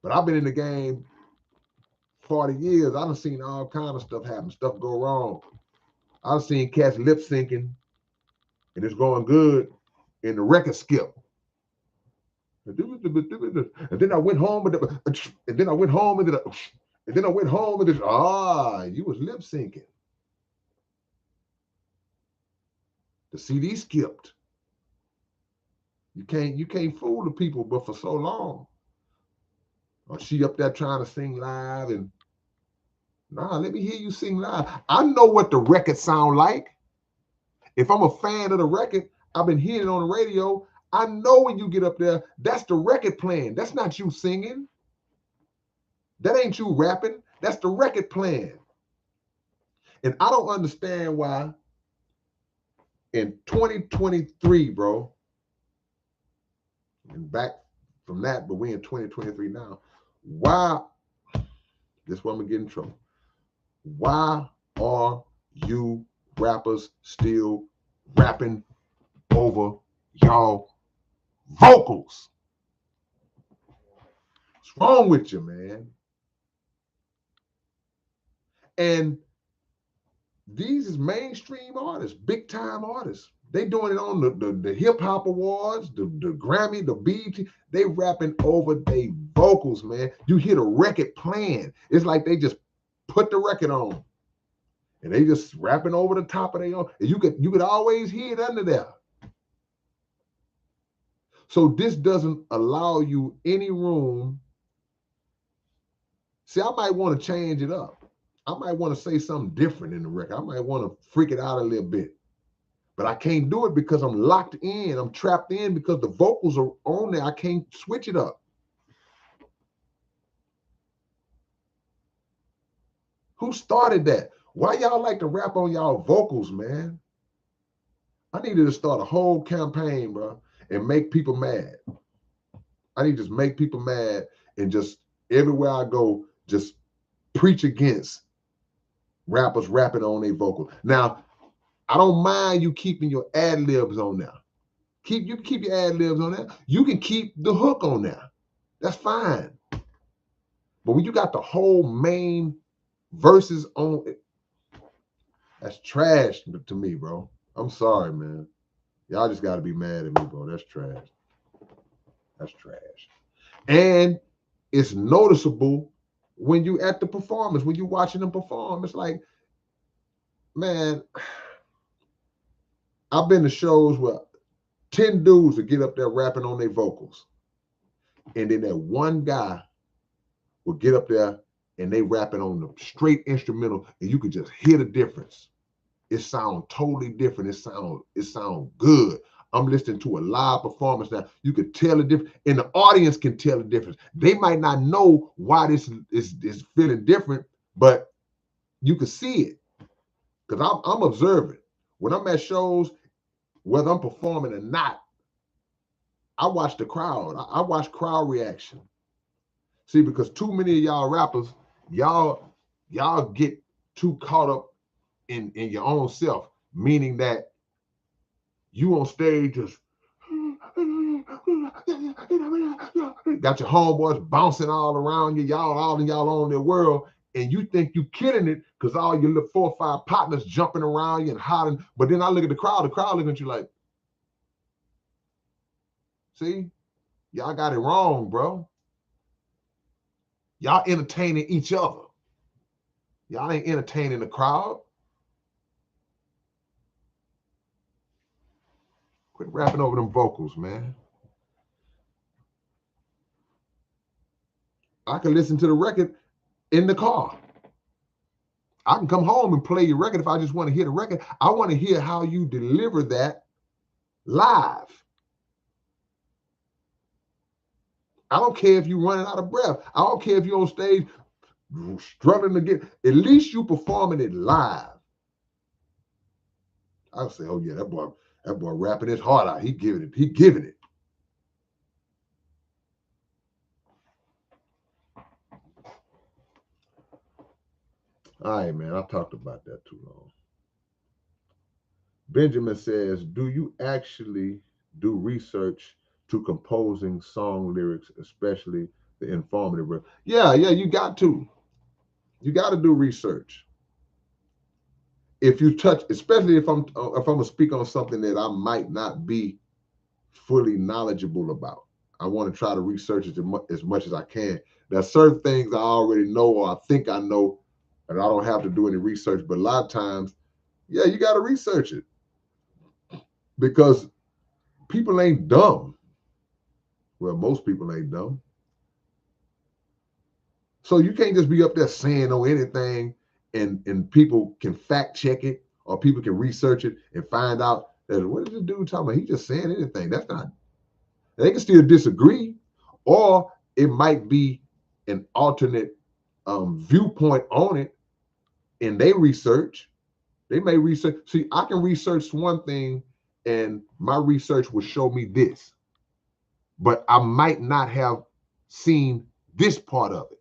But I've been in the game 40 years. I've seen all kind of stuff happen, stuff go wrong. I've seen cats lip syncing and it's going good and the record skip. And then I went home and then I went home and then I went home and you was lip syncing. The CD skipped. You can't fool the people, but for so long. Or she up there trying to sing live and nah, let me hear you sing live. I know what the record sound like. If I'm a fan of the record, I've been hearing it on the radio. I know when you get up there, that's the record playing. That's not you singing. That ain't you rapping. That's the record playing. And I don't understand why in 2023, bro, and back from that, but we in 2023 now, why, this is where I'm gonna get in trouble. Why are you rappers still rapping over y'all vocals? What's wrong with you, man? And these is mainstream artists, big time artists. They doing it on the hip hop awards, the Grammy, the BET. They rapping over their vocals, man. You hear the record playing. It's like they just put the record on, and they just rapping over the top of their own. And you could always hear it under there. So this doesn't allow you any room. See, I might want to change it up. I might want to say something different in the record. I might want to freak it out a little bit. But I can't do it because I'm locked in. I'm trapped in because the vocals are on there. I can't switch it up. Who started that? Why y'all like to rap on y'all vocals, man? I needed to start a whole campaign, bro, and make people mad. I need to just make people mad and just everywhere I go, just preach against rappers rapping on their vocal. Now, I don't mind you keeping your ad-libs on there. You can keep your ad-libs on there. You can keep the hook on there. That's fine. But when you got the whole main verses on it, that's trash to me, bro. I'm sorry, man. Y'all just got to be mad at me, bro. That's trash. That's trash. And it's noticeable when you at the performance, when you watching them perform. It's like, man, I've been to shows where 10 dudes will get up there rapping on their vocals. And then that one guy will get up there and they rapping on the straight instrumental, and you could just hear the difference. It sounds totally different. It sound good. I'm listening to a live performance now. You could tell the difference, and the audience can tell the difference. They might not know why this is feeling different, but you can see it because I'm observing. When I'm at shows, whether I'm performing or not, I watch the crowd. I watch crowd reaction. See, because too many of y'all rappers, y'all get too caught up in your own self, meaning that you on stage just got your homeboys bouncing all around you, all in y'all own their world, and you think you killing it because all your little 4 or 5 partners jumping around you and hollering. But then I look at the crowd looking at you like, see, y'all got it wrong, bro. Y'all entertaining each other. Y'all ain't entertaining the crowd. Quit rapping over them vocals, man. I can listen to the record in the car. I can come home and play your record if I just want to hear the record. I want to hear how you deliver that live. I don't care if you're running out of breath. I don't care if you're on stage struggling to get, at least you performing it live. I'll say, oh yeah, that boy rapping his heart out. He giving it. All right, man. I talked about that too long. Benjamin says, do you actually do research to composing song lyrics, especially the informative? Yeah, you got to. You got to do research. If you touch, especially if I'm gonna speak on something that I might not be fully knowledgeable about, I want to try to research it as much as I can. There's certain things I already know or I think I know, and I don't have to do any research. But a lot of times, yeah, you got to research it because people ain't dumb. Well, most people ain't dumb. So you can't just be up there saying on anything and people can fact check it or people can research it and find out that what is this dude talking about? He's just saying anything. That's not, they can still disagree, or it might be an alternate viewpoint on it and they research. They may research. See, I can research one thing and my research will show me this, but I might not have seen this part of it.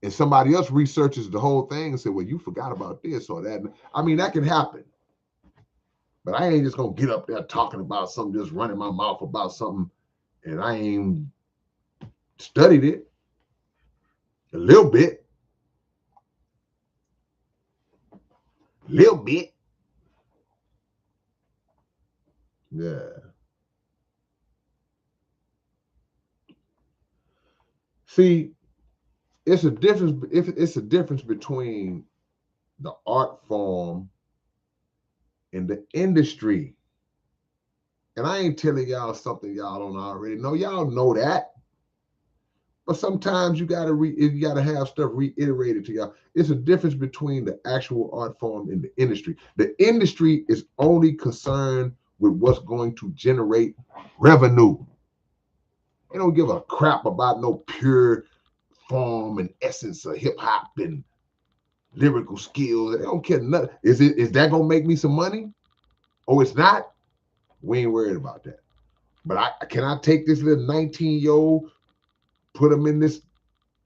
And somebody else researches the whole thing and say, well, you forgot about this or that. I mean, that can happen. But I ain't just gonna get up there talking about something, just running my mouth about something, and I ain't studied it a little bit. Little bit. Yeah. See, it's a difference between the art form and the industry. And I ain't telling y'all something y'all don't already know. Y'all know that. But sometimes you gotta have stuff reiterated to y'all. It's a difference between the actual art form and the industry. The industry is only concerned with what's going to generate revenue. They don't give a crap about no pure form and essence of hip hop and lyrical skills. They don't care nothing. Is that gonna make me some money? Oh, it's not? We ain't worried about that. But I take this little 19-year-old, put him in this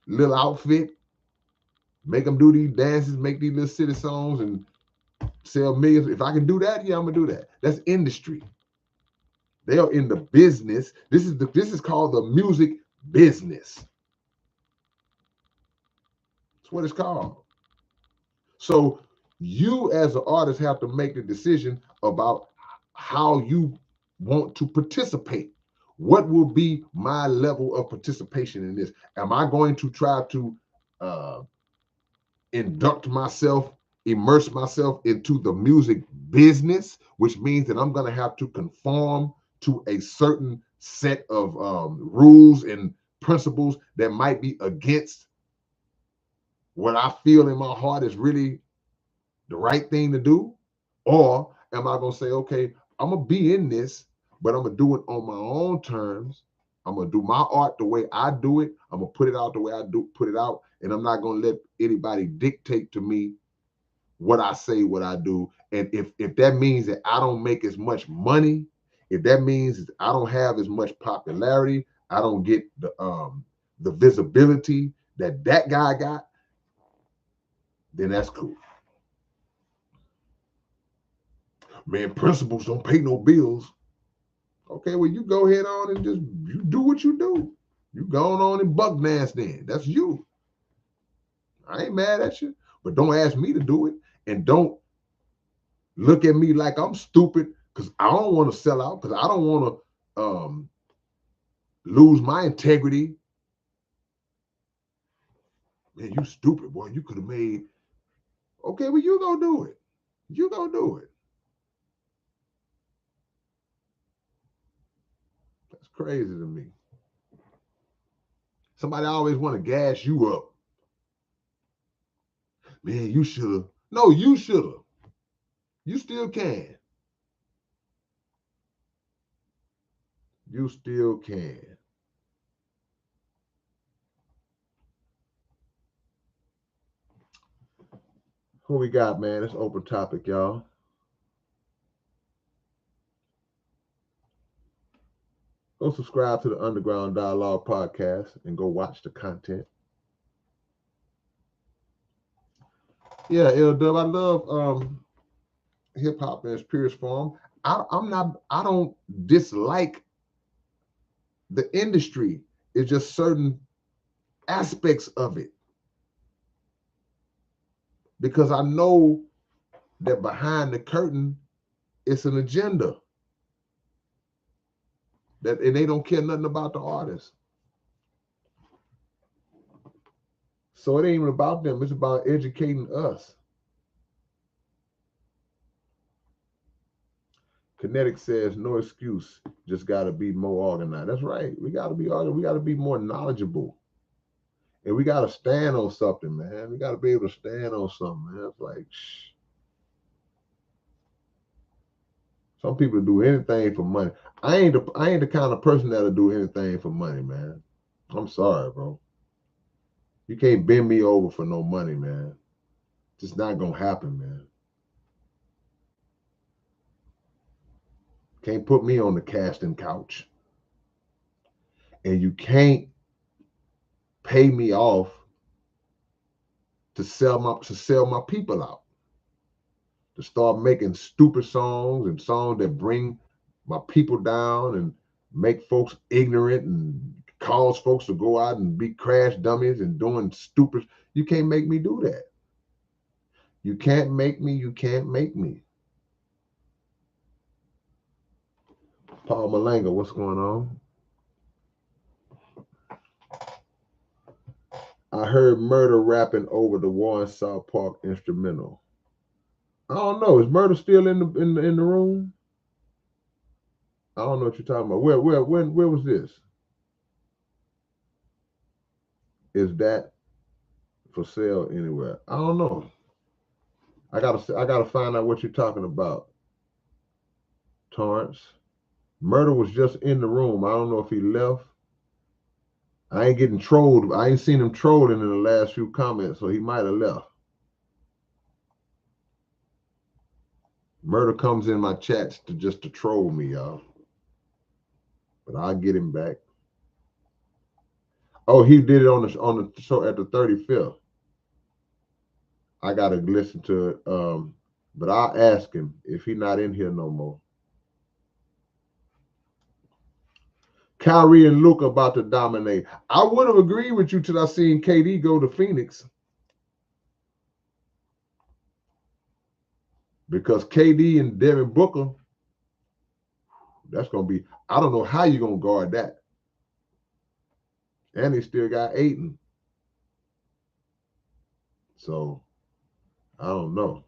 little outfit, make them do these dances, make these little city songs, and sell millions. If I can do that, yeah, I'm gonna do that. That's industry. They are in the business. This is called the music business. That's what it's called. So you as an artist have to make the decision about how you want to participate. What will be my level of participation in this? Am I going to try to uh, induct myself, immerse myself into the music business, which means that I'm going to have to conform to a certain set of rules and principles that might be against what I feel in my heart is really the right thing to do? Or am I going to say, okay, I'm going to be in this, but I'm going to do it on my own terms. I'm going to do my art the way I do it. I'm going to put it out the way I do put it out. And I'm not going to let anybody dictate to me what I say, what I do. And if that means that I don't make as much money, if that means I don't have as much popularity, I don't get the visibility that guy got, then that's cool. Man, principles don't pay no bills. Okay, well, you go ahead on and just you do what you do. You going on and buck dance then. That's you. I ain't mad at you, but don't ask me to do it. And don't look at me like I'm stupid because I don't want to sell out, because I don't want to lose my integrity. Man, you stupid, boy. You could have made. Okay, well, you go do it. You go do it. That's crazy to me. Somebody always want to gas you up. Man, you should have. No, you should have. You still can. You still can. Who we got, man? It's open topic, y'all. Go subscribe to the Underground Dialogue podcast and go watch the content. Yeah, L-Dub, I love hip hop in its purest form. I don't dislike the industry. It's just certain aspects of it because I know that behind the curtain it's an agenda that and they don't care nothing about the artist. So it ain't even about them. It's about educating us. Kinetic says no excuse. Just got to be more organized. That's right. We got to be organized. We got to be more knowledgeable. And we got to stand on something, man. We got to be able to stand on something, man. It's like, shh. Some people do anything for money. I ain't the kind of person that'll do anything for money, man. I'm sorry, bro. You can't bend me over for no money, man. It's just not gonna happen, man. Can't put me on the casting couch. And you can't pay me off to sell my people out. To start making stupid songs and songs that bring my people down and make folks ignorant and cause folks to go out and be crash dummies and doing stupid. You can't make me do that. You can't make me. You can't make me. Paul Malanga, what's going on? I heard Murder rapping over the Warren South Park instrumental. I don't know. Is Murder still in the room? I don't know what you're talking about. Where was this? Is that for sale anywhere? I don't know. I gotta find out what you're talking about, Torrance. Murder was just in the room. I don't know if he left. I ain't getting trolled. I ain't seen him trolling in the last few comments, so he might have left. Murder comes in my chats to troll me, y'all. But I'll get him back. Oh, he did it on the show at the 35th. I gotta listen to it. But I'll ask him if he not in here no more. Kyrie and Luka about to dominate. I would have agreed with you till I seen KD go to Phoenix. Because KD and Devin Booker, that's gonna be. I don't know how you're gonna guard that. And he still got Ayton. So I don't know.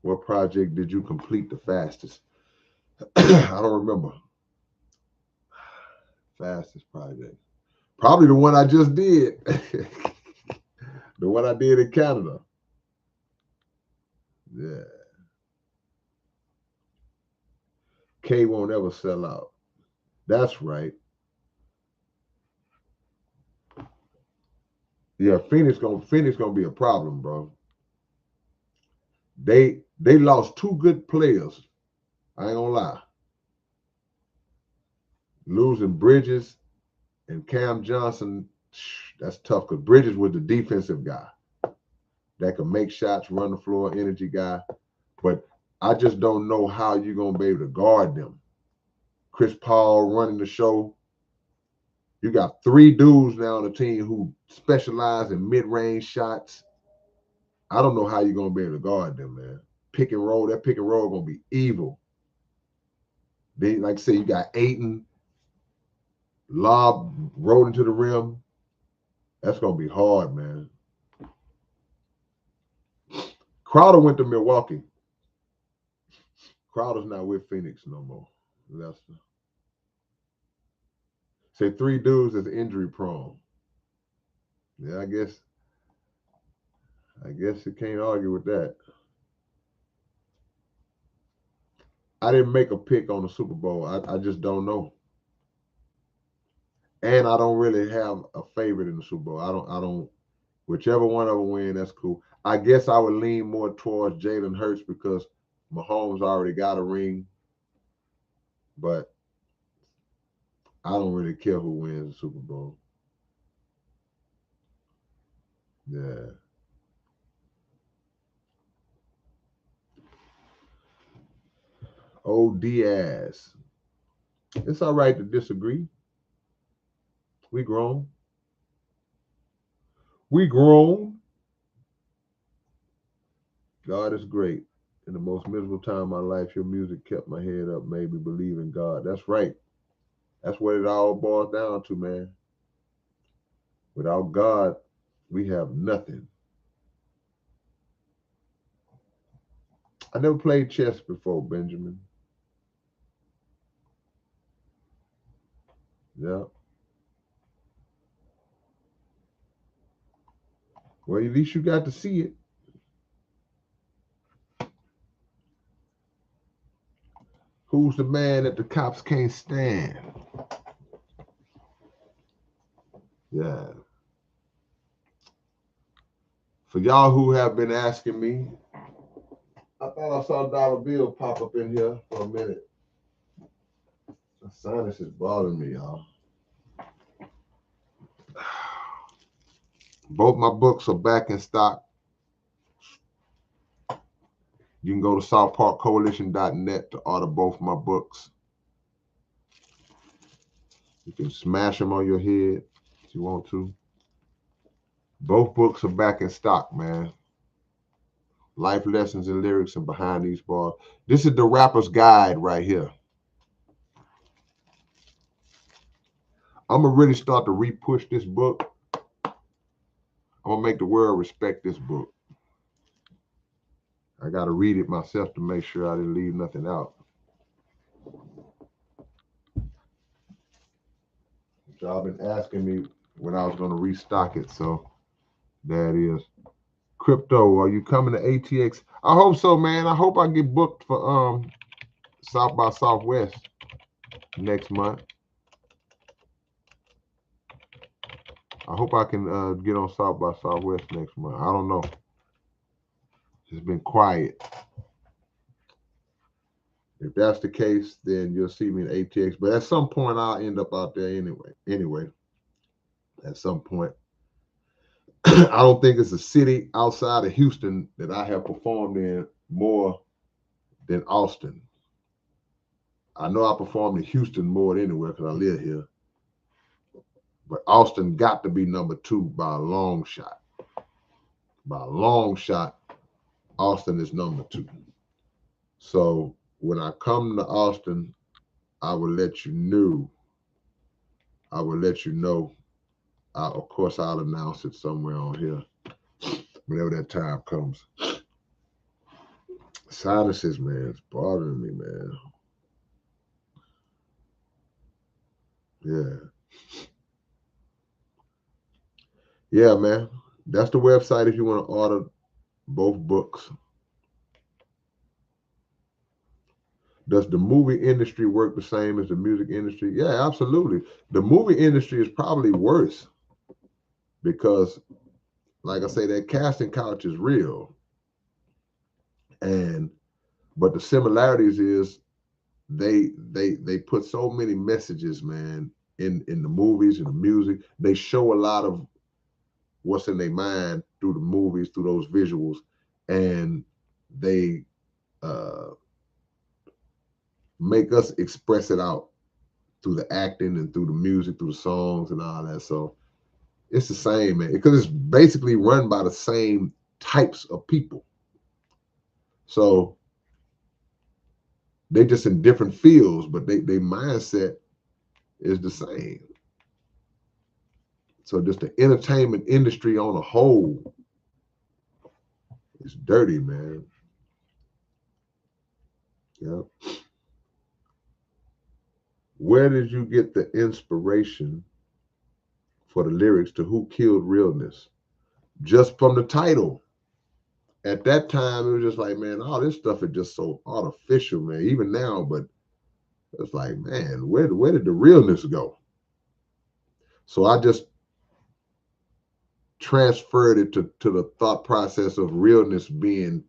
What project did you complete the fastest? I don't remember. Fastest project. Probably the one I just did. The one I did in Canada. Yeah. K won't ever sell out. That's right. Yeah, Phoenix gonna be a problem, bro. They lost two good players. I ain't gonna lie. Losing Bridges and Cam Johnson, that's tough because Bridges was the defensive guy that could make shots, run the floor, energy guy. But I just don't know how you're gonna be able to guard them. Chris Paul running the show. You got three dudes now on the team who specialize in mid-range shots. I don't know how you're gonna be able to guard them, man. Pick and roll, that pick and roll gonna be evil. They like I say, you got Ayton, lob rolling to the rim. That's gonna be hard, man. Crowder went to Milwaukee. Crowder's not with Phoenix no more. Lester. Say three dudes is injury prone. Yeah, I guess you can't argue with that. I didn't make a pick on the Super Bowl. I just don't know. And I don't really have a favorite in the Super Bowl. I don't whichever one of them win, that's cool. I guess I would lean more towards Jalen Hurts because Mahomes already got a ring, but I don't really care who wins the Super Bowl. Yeah. Oh, Diaz. It's all right to disagree. We grown. We grown. God is great. In the most miserable time of my life, your music kept my head up, made me believe in God. That's right. That's what it all boils down to, man. Without God, we have nothing. I never played chess before, Benjamin. Yeah. Well, at least you got to see it. Who's the man that the cops can't stand? Yeah. For y'all who have been asking me, I thought I saw a dollar bill pop up in here for a minute. The sinus is bothering me, y'all. Both my books are back in stock. You can go to southparkcoalition.net to order both my books. You can smash them on your head if you want to. Both books are back in stock, man. Life lessons and lyrics and behind these bars. This is the rapper's guide right here. I'm gonna really start to re-push this book. I'm gonna make the world respect this book. I gotta read it myself to make sure I didn't leave nothing out. Y'all been asking me when I was gonna restock it, so that is. Crypto, are you coming to ATX? I hope so, man. I hope I get booked for South by Southwest next month. I hope I can get on South by Southwest next month. I don't know. It's been quiet. If that's the case, then you'll see me in ATX. But at some point, I'll end up out there anyway, at some point. I don't think it's a city outside of Houston that I have performed in more than Austin. I know I performed in Houston more than anywhere because I live here. But Austin got to be number 2 by a long shot. By a long shot, Austin is number 2. So when I come to Austin, I will let you know. I will let you know. Of course, I'll announce it somewhere on here whenever that time comes. Sinuses, man, it's bothering me, man. Yeah. Yeah, man. That's the website if you want to order both books. Does the movie industry work the same as the music industry? Yeah, absolutely. The movie industry is probably worse because, like I say, that casting couch is real. But the similarities is they put so many messages, man, in the movies and the music. They show a lot of what's in their mind through the movies, through those visuals, and they make us express it out through the acting and through the music, through the songs and all that. So it's the same, man, because it's basically run by the same types of people. So they just in different fields, but they mindset is the same. So just the entertainment industry on a whole is dirty, man. Yeah. Where did you get the inspiration for the lyrics to Who Killed Realness? Just from the title. At that time, it was just like, man, all this stuff is just so artificial, man. Even now, but it's like, man, where did the realness go? So I just transferred it to the thought process of realness being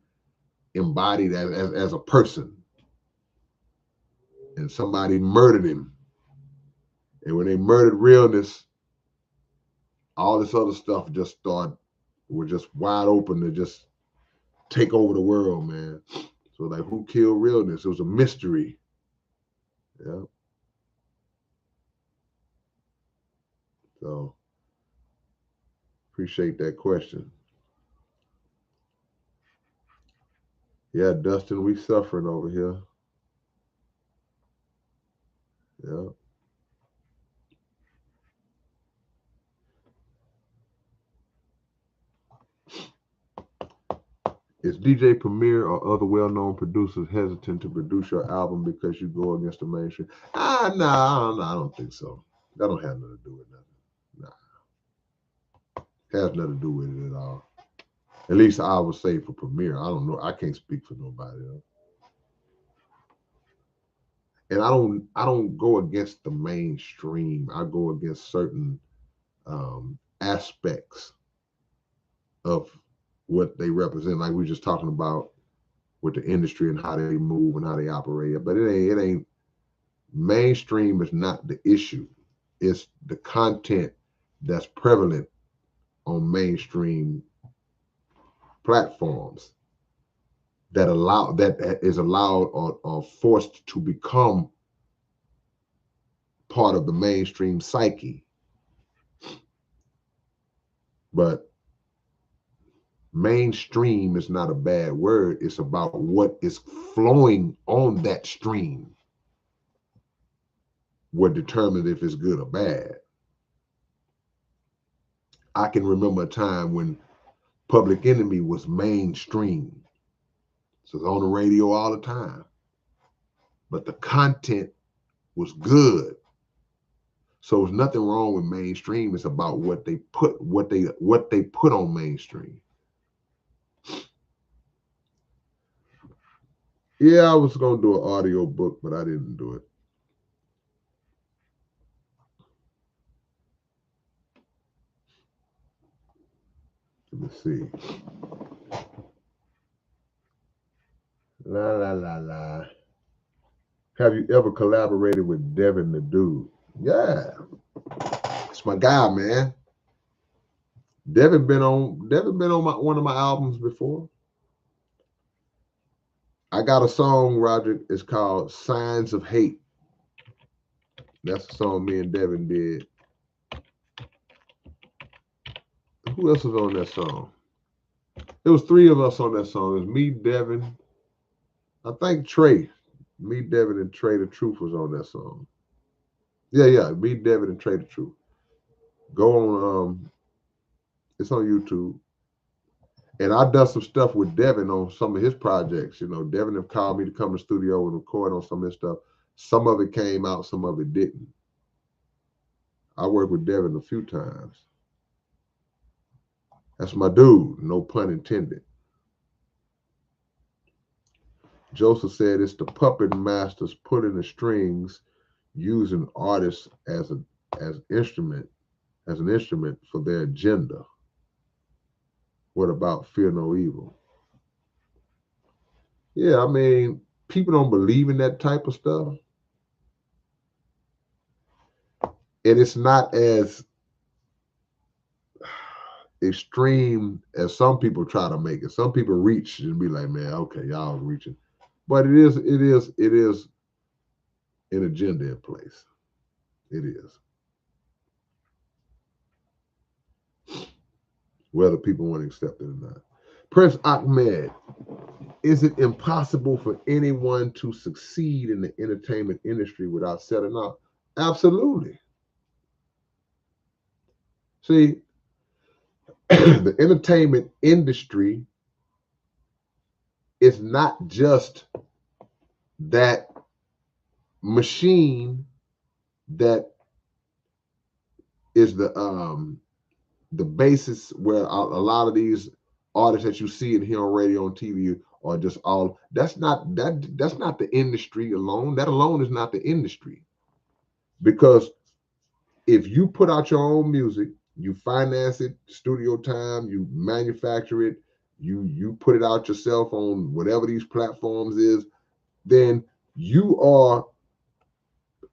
embodied as a person. And somebody murdered him. And when they murdered realness, all this other stuff just started were just wide open to just take over the world, man. So like, who killed realness? It was a mystery. Yeah. So appreciate that question. Yeah, Dustin, we suffering over here. Yeah. Is DJ Premier or other well-known producers hesitant to produce your album because you go against the mainstream? No, I don't think so. That don't have nothing to do with nothing. Nah, has nothing to do with it at all. At least I would say for Premier. I don't know. I can't speak for nobody else. And I don't go against the mainstream. I go against certain aspects of what they represent. Like we were just talking about with the industry and how they move and how they operate. But it ain't mainstream is not the issue. It's the content that's prevalent on mainstream platforms that is allowed or forced to become part of the mainstream psyche. But mainstream is not a bad word. It's about what is flowing on that stream, what determines if it's good or bad. I can remember a time when Public Enemy was mainstream. So it's on the radio all the time. But the content was good. So there's nothing wrong with mainstream. It's about what they put on mainstream. Yeah, I was gonna do an audio book, but I didn't do it. Let me see. La la la la. Have you ever collaborated with Devin the Dude? Yeah, it's my guy, man. Devin been on one of my albums before. I got a song, Roger. It's called Signs of Hate. That's a song me and Devin did. Who else was on that song? It was three of us on that song. It was me, Devin, I think Trey. Me, Devin, and Trey the Truth was on that song. Yeah. Me, Devin, and Trey the Truth. Go on, it's on YouTube. And I done some stuff with Devin on some of his projects. You know, Devin have called me to come to the studio and record on some of his stuff. Some of it came out, some of it didn't. I worked with Devin a few times. That's my dude, no pun intended. Joseph said it's the puppet masters pulling the strings, using artists as an instrument for their agenda. What about Fear No Evil? Yeah, I mean, people don't believe in that type of stuff. And it's not as extreme as some people try to make it. Some people reach and be like, man, okay, y'all reaching. But it is an agenda in place. It is. Whether people want to accept it or not. Prince Ahmed, is it impossible for anyone to succeed in the entertainment industry without setting out? Absolutely. See, the entertainment industry is not just that machine that is the basis where a lot of these artists that you see and hear on radio and TV are just all. That's not the industry alone. That alone is not the industry, because if you put out your own music, you finance it, studio time, you manufacture it, you put it out yourself on whatever these platforms is, then you are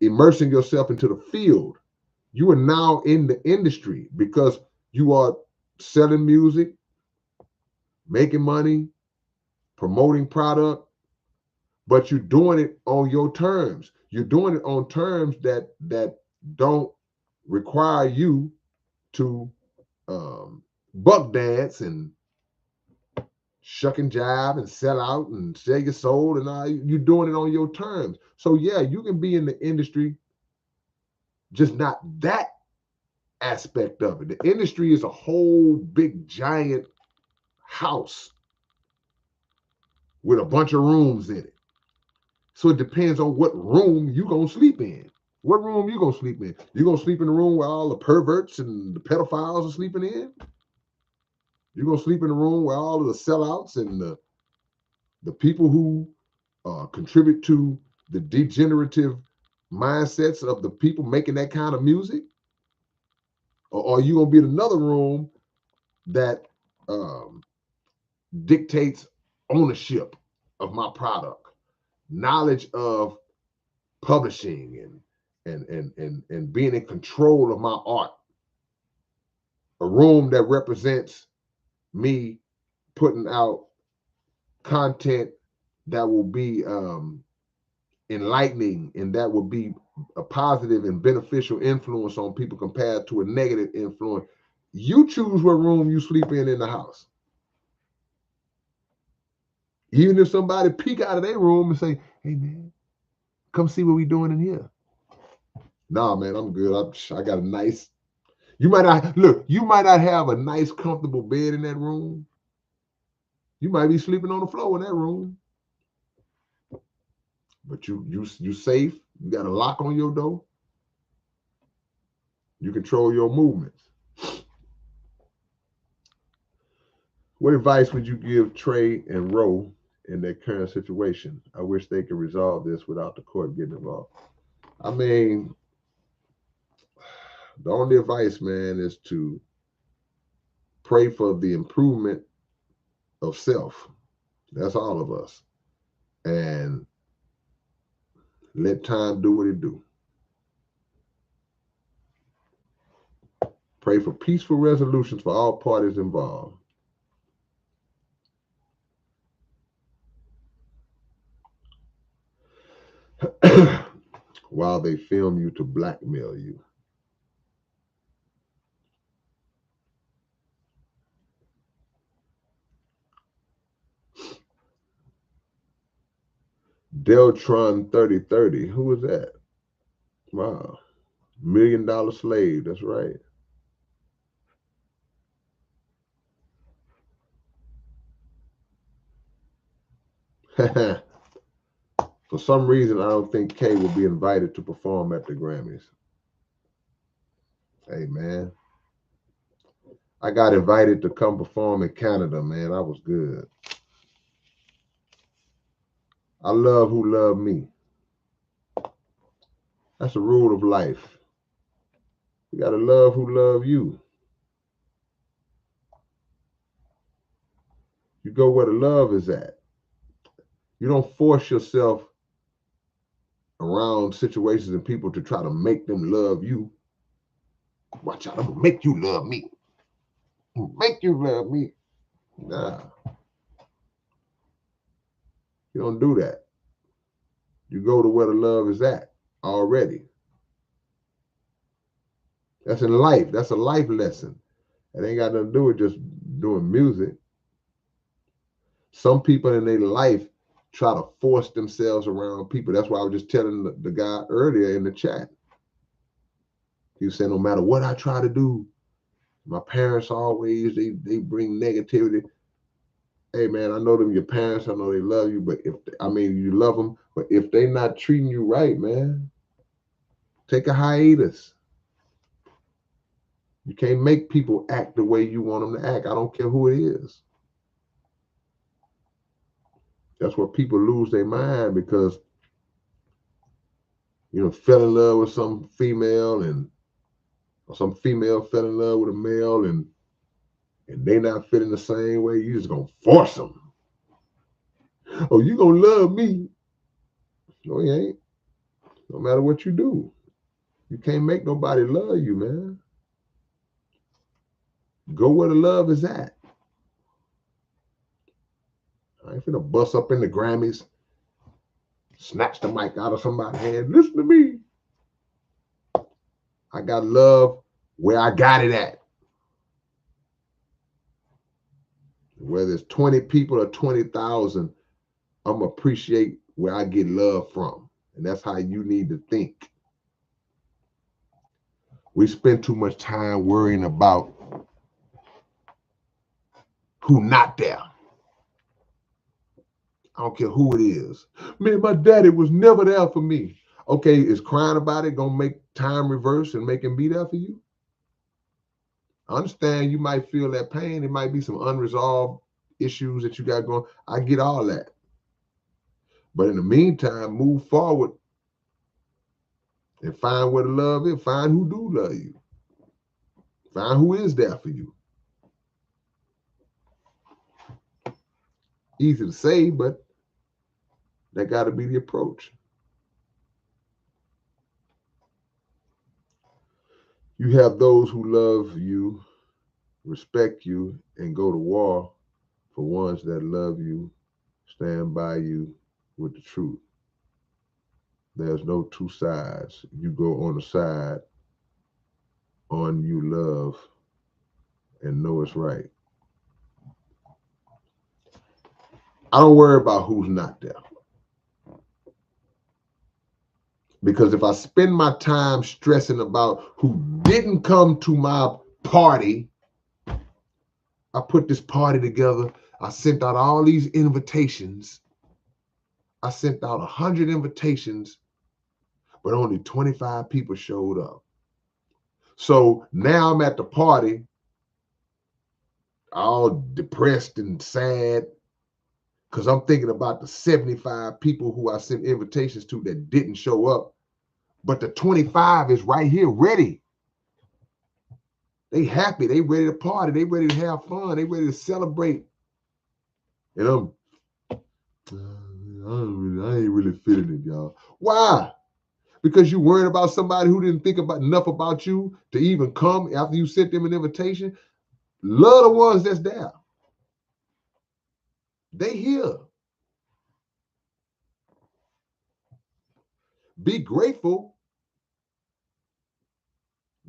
immersing yourself into the field. You are now in the industry because you are selling music, making money, promoting product, but you're doing it on your terms. You're doing it on terms that don't require you to buck dance and shuck and jive and sell out and sell your soul, and all. You're doing it on your terms. So yeah, you can be in the industry, just not that aspect of it. The industry is a whole big giant house with a bunch of rooms in it. So it depends on what room you gonna sleep in. What room you gonna sleep in? You gonna sleep in the room where all the perverts and the pedophiles are sleeping in? You gonna sleep in the room where all of the sellouts and the people who contribute to the degenerative mindsets of the people making that kind of music? Or are you gonna be in another room that dictates ownership of my product, knowledge of publishing, and being in control of my art? A room that represents me putting out content that will be enlightening and that will be a positive and beneficial influence on people compared to a negative influence. You choose what room you sleep in the house. Even if somebody peek out of their room and say, "Hey man, come see what we doing in here." Nah, man, I'm good. I got a nice. You might not look. You might not have a nice, comfortable bed in that room. You might be sleeping on the floor in that room. But you safe. You got a lock on your door. You control your movements. What advice would you give Trey and Roe in their current situation? I wish they could resolve this without the court getting involved. I mean, the only advice, man, is to pray for the improvement of self. That's all of us. And let time do what it do. Pray for peaceful resolutions for all parties involved. While they film you to blackmail you. Deltron 3030. Who was that? Wow. $1 Million Slave. That's right. For some reason, I don't think K will be invited to perform at the Grammys. Hey, man. I got invited to come perform in Canada, man. I was good. I love who love me. That's the rule of life. You got to love who love you. You go where the love is at. You don't force yourself around situations and people to try to make them love you. Watch out, I'm going to make you love me. Make you love me. Nah. You don't do that. You go to where the love is at already. That's in life. That's a life lesson. It ain't got nothing to do with just doing music. Some people in their life try to force themselves around people. That's why I was just telling the guy earlier in the chat. He was saying, no matter what I try to do, my parents always, they bring negativity. Hey, man, I know them your parents. I know they love you, but you love them. But if they not treating you right, man, take a hiatus. You can't make people act the way you want them to act. I don't care who it is. That's where people lose their mind because, fell in love with some female or some female fell in love with a male and they not feeling the same way. You just gonna force them. Oh, you gonna love me? No, you ain't. No matter what you do, you can't make nobody love you, man. Go where the love is at. ain't finna bust up in the Grammys, snatch the mic out of somebody's hand. Listen to me. I got love where I got it at. Whether it's 20 people or 20,000, I'm gonna appreciate where I get love from. And that's how you need to think. We spend too much time worrying about who not there. I don't care who it is. Man, my daddy was never there for me. Okay, is crying about it gonna make time reverse and make him be there for you? I understand you might feel that pain. It might be some unresolved issues that you got going. I get all that. But in the meantime, move forward and find where the love is. Find who do love you. Find who is there for you. Easy to say, but that got to be the approach. You have those who love you, respect you, and go to war for ones that love you, stand by you with the truth. There's no two sides. You go on the side on you love and know it's right. I don't worry about who's not there. Because if I spend my time stressing about who didn't come to my party, I put this party together. I sent out all these invitations. I sent out 100 invitations, but only 25 people showed up. So now I'm at the party, all depressed and sad, because I'm thinking about the 75 people who I sent invitations to that didn't show up. But the 25 is right here ready. They happy. They ready to party. They ready to have fun. They ready to celebrate. And I ain't really feeling it, y'all. Why? Because you worried about somebody who didn't think about enough about you to even come after you sent them an invitation. Love the ones that's there. They here. Be grateful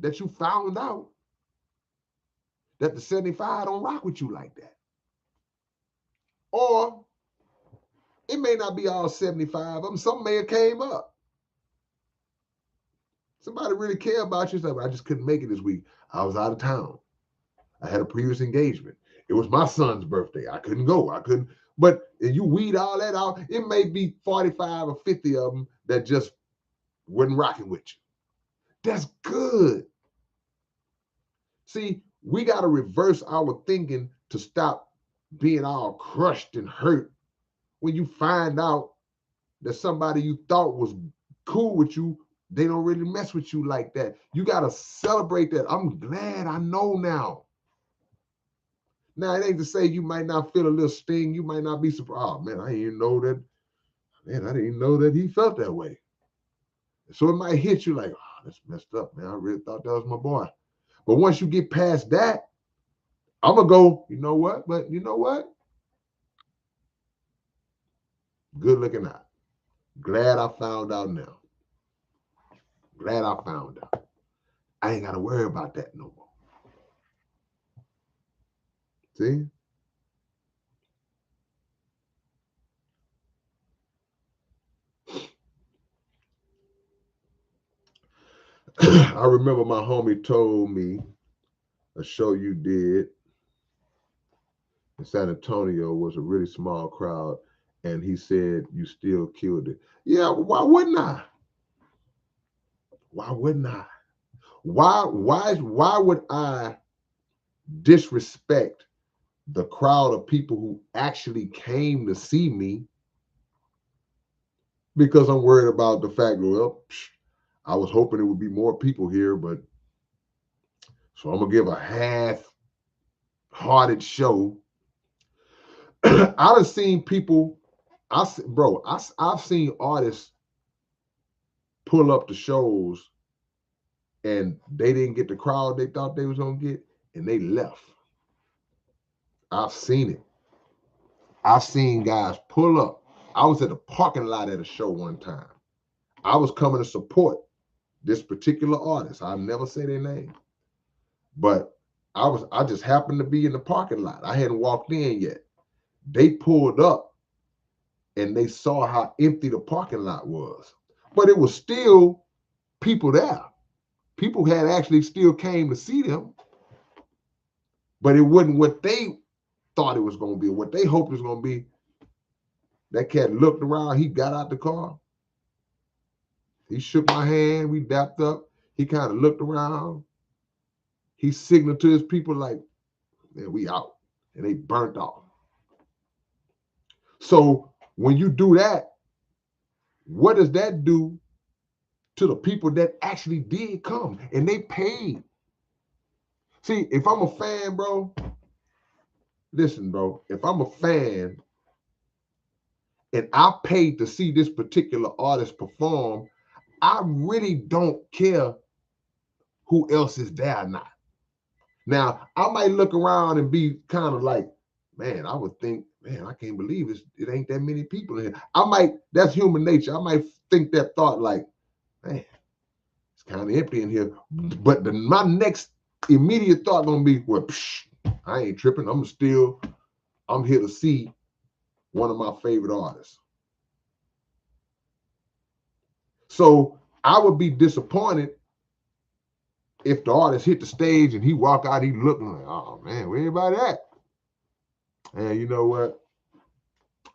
that you found out that the 75 don't rock with you like that. Or it may not be all 75 of them. Some may have came up. Somebody really care about you. Like, I just couldn't make it this week. I was out of town. I had a previous engagement. It was my son's birthday. I couldn't go. I couldn't. But if you weed all that out, it may be 45 or 50 of them that just wasn't rocking with you. That's good. See, we got to reverse our thinking to stop being all crushed and hurt when you find out that somebody you thought was cool with you, they don't really mess with you like that. You got to celebrate that. I'm glad I know now. Now, it ain't to say you might not feel a little sting. You might not be surprised. Oh, man, I didn't know that. Man, I didn't know that he felt that way. So it might hit you like, oh, that's messed up, man. I really thought that was my boy. But once you get past that, I'm going to go, you know what? But you know what? Good looking out. Glad I found out now. Glad I found out. I ain't got to worry about that no more. See? I remember my homie told me a show you did in San Antonio was a really small crowd, and he said you still killed it. Yeah, why wouldn't I? Why wouldn't I? Why would I disrespect the crowd of people who actually came to see me because I'm worried about the fact, well, I was hoping it would be more people here, but so I'm gonna give a half-hearted show. I've seen people, I've seen artists pull up the shows and they didn't get the crowd they thought they was gonna get, and they left. I've seen it. I've seen guys pull up. I was at the parking lot at a show one time. I was coming to support this particular artist. I'll never say their name. But I just happened to be in the parking lot. I hadn't walked in yet. They pulled up and they saw how empty the parking lot was. But it was still people there. People had actually still came to see them. But it wasn't what they thought it was going to be, what they hoped it was going to be. That cat looked around. He got out the car. He shook my hand. We dapped up. He kind of looked around. He signaled to his people like, yeah, we out. And they burnt off. So when you do that, what does that do to the people that actually did come and they paid? See, if I'm a fan, bro, listen, bro, if I'm a fan and I paid to see this particular artist perform, I really don't care who else is there or not. Now, I might look around and be kind of like, man, I would think, man, I can't believe it ain't that many people in here. That's human nature. I might think that thought like, man, it's kind of empty in here. But my next immediate thought gonna be, well, I ain't tripping. I'm here to see one of my favorite artists. So I would be disappointed if the artist hit the stage and he walk out, he looking like, oh man, where everybody at? And you know what?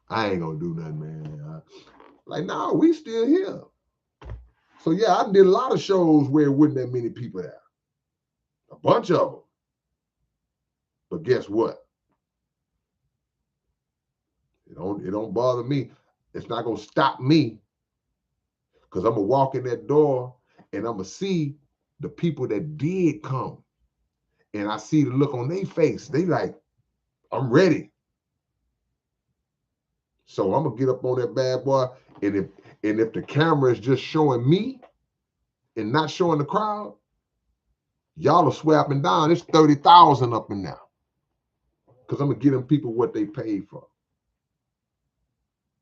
I ain't gonna do nothing, man. Like, no, we still here. So yeah, I did a lot of shows where it wasn't that many people there. A bunch of them. But guess what? It don't bother me. It's not gonna stop me because I'm gonna walk in that door and I'm gonna see the people that did come. And I see the look on their face. They like, I'm ready. So I'm gonna get up on that bad boy. And if the camera is just showing me and not showing the crowd, y'all will swear up and down. It's 30,000 up in there. Because I'm gonna get them people what they paid for.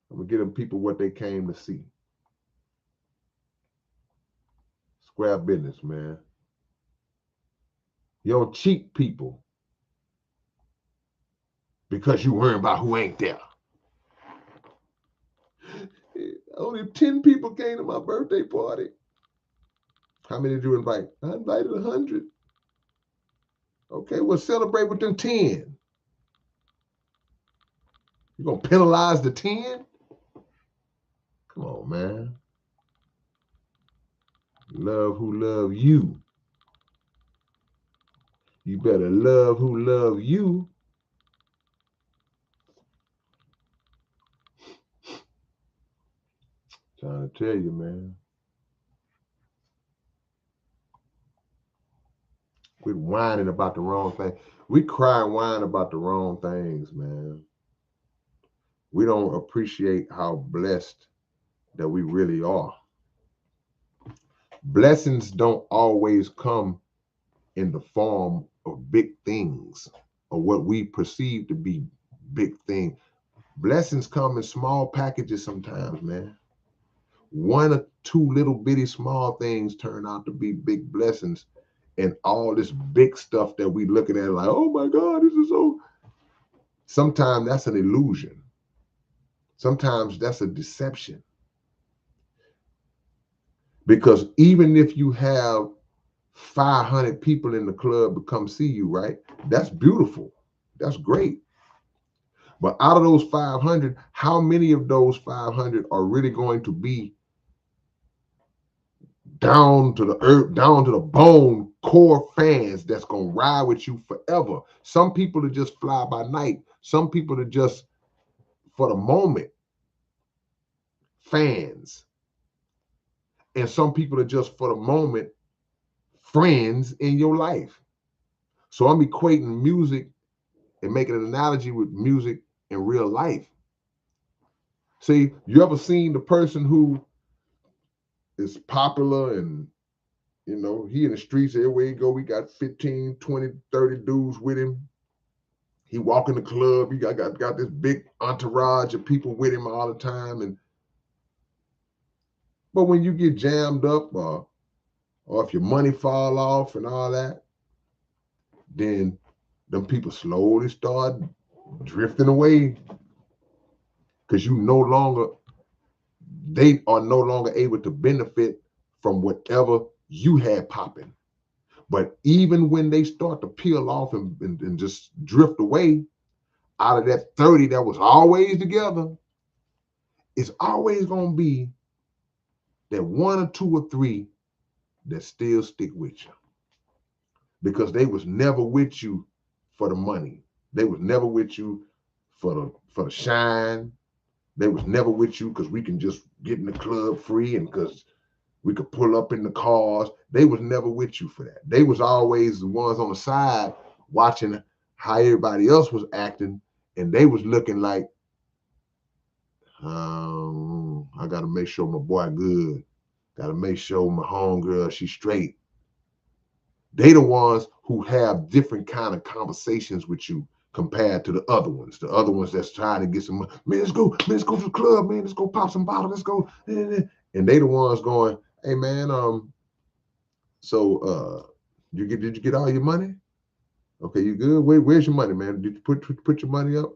I'm gonna get them people what they came to see. Square business, man. You don't cheat people because you worry about who ain't there. Only 10 people came to my birthday party. How many did you invite? I invited 100. Okay, well, celebrate with them 10. You gonna penalize the 10? Come on, man. Love who love you. You better love who love you. Trying to tell you, man. Quit whining about the wrong thing. We cry and whine about the wrong things, man. We don't appreciate how blessed that we really are. Blessings don't always come in the form of big things or what we perceive to be big things. Blessings come in small packages sometimes, man. One or two little bitty small things turn out to be big blessings, and all this big stuff that we looking at like, oh my God, this is so. Sometimes that's an illusion. Sometimes that's a deception. Because even if you have 500 people in the club to come see you, right? That's beautiful. That's great. But out of those 500, how many of those 500 are really going to be down to the earth, down to the bone core fans that's going to ride with you forever? Some people are just fly by night. Some people are just for the moment fans. And some people are just for the moment friends in your life. So I'm equating music and making an analogy with music in real life. See, you ever seen the person who is popular and, you know, he in the streets everywhere he go, we got 15, 20, 30 dudes with him. He walk in the club, he got this big entourage of people with him all the time. But when you get jammed up, or if your money fall off and all that, then them people slowly start drifting away, because they are no longer able to benefit from whatever you had popping. But even when they start to peel off and just drift away, out of that 30 that was always together, it's always going to be that one or two or three that still stick with you, because they was never with you for the money. They was never with you for the shine. They was never with you because we can just get in the club free and because we could pull up in the cars. They was never with you for that. They was always the ones on the side watching how everybody else was acting, and they was looking like, I got to make sure my boy good. Got to make sure my homegirl, she's straight. They the ones who have different kind of conversations with you compared to the other ones. The other ones that's trying to get some money. Man, let's go to the club, man. Let's go pop some bottles. Let's go. And they the ones going, hey man, so did you get all your money? Okay, you good? Where's your money, man? Did you put your money up?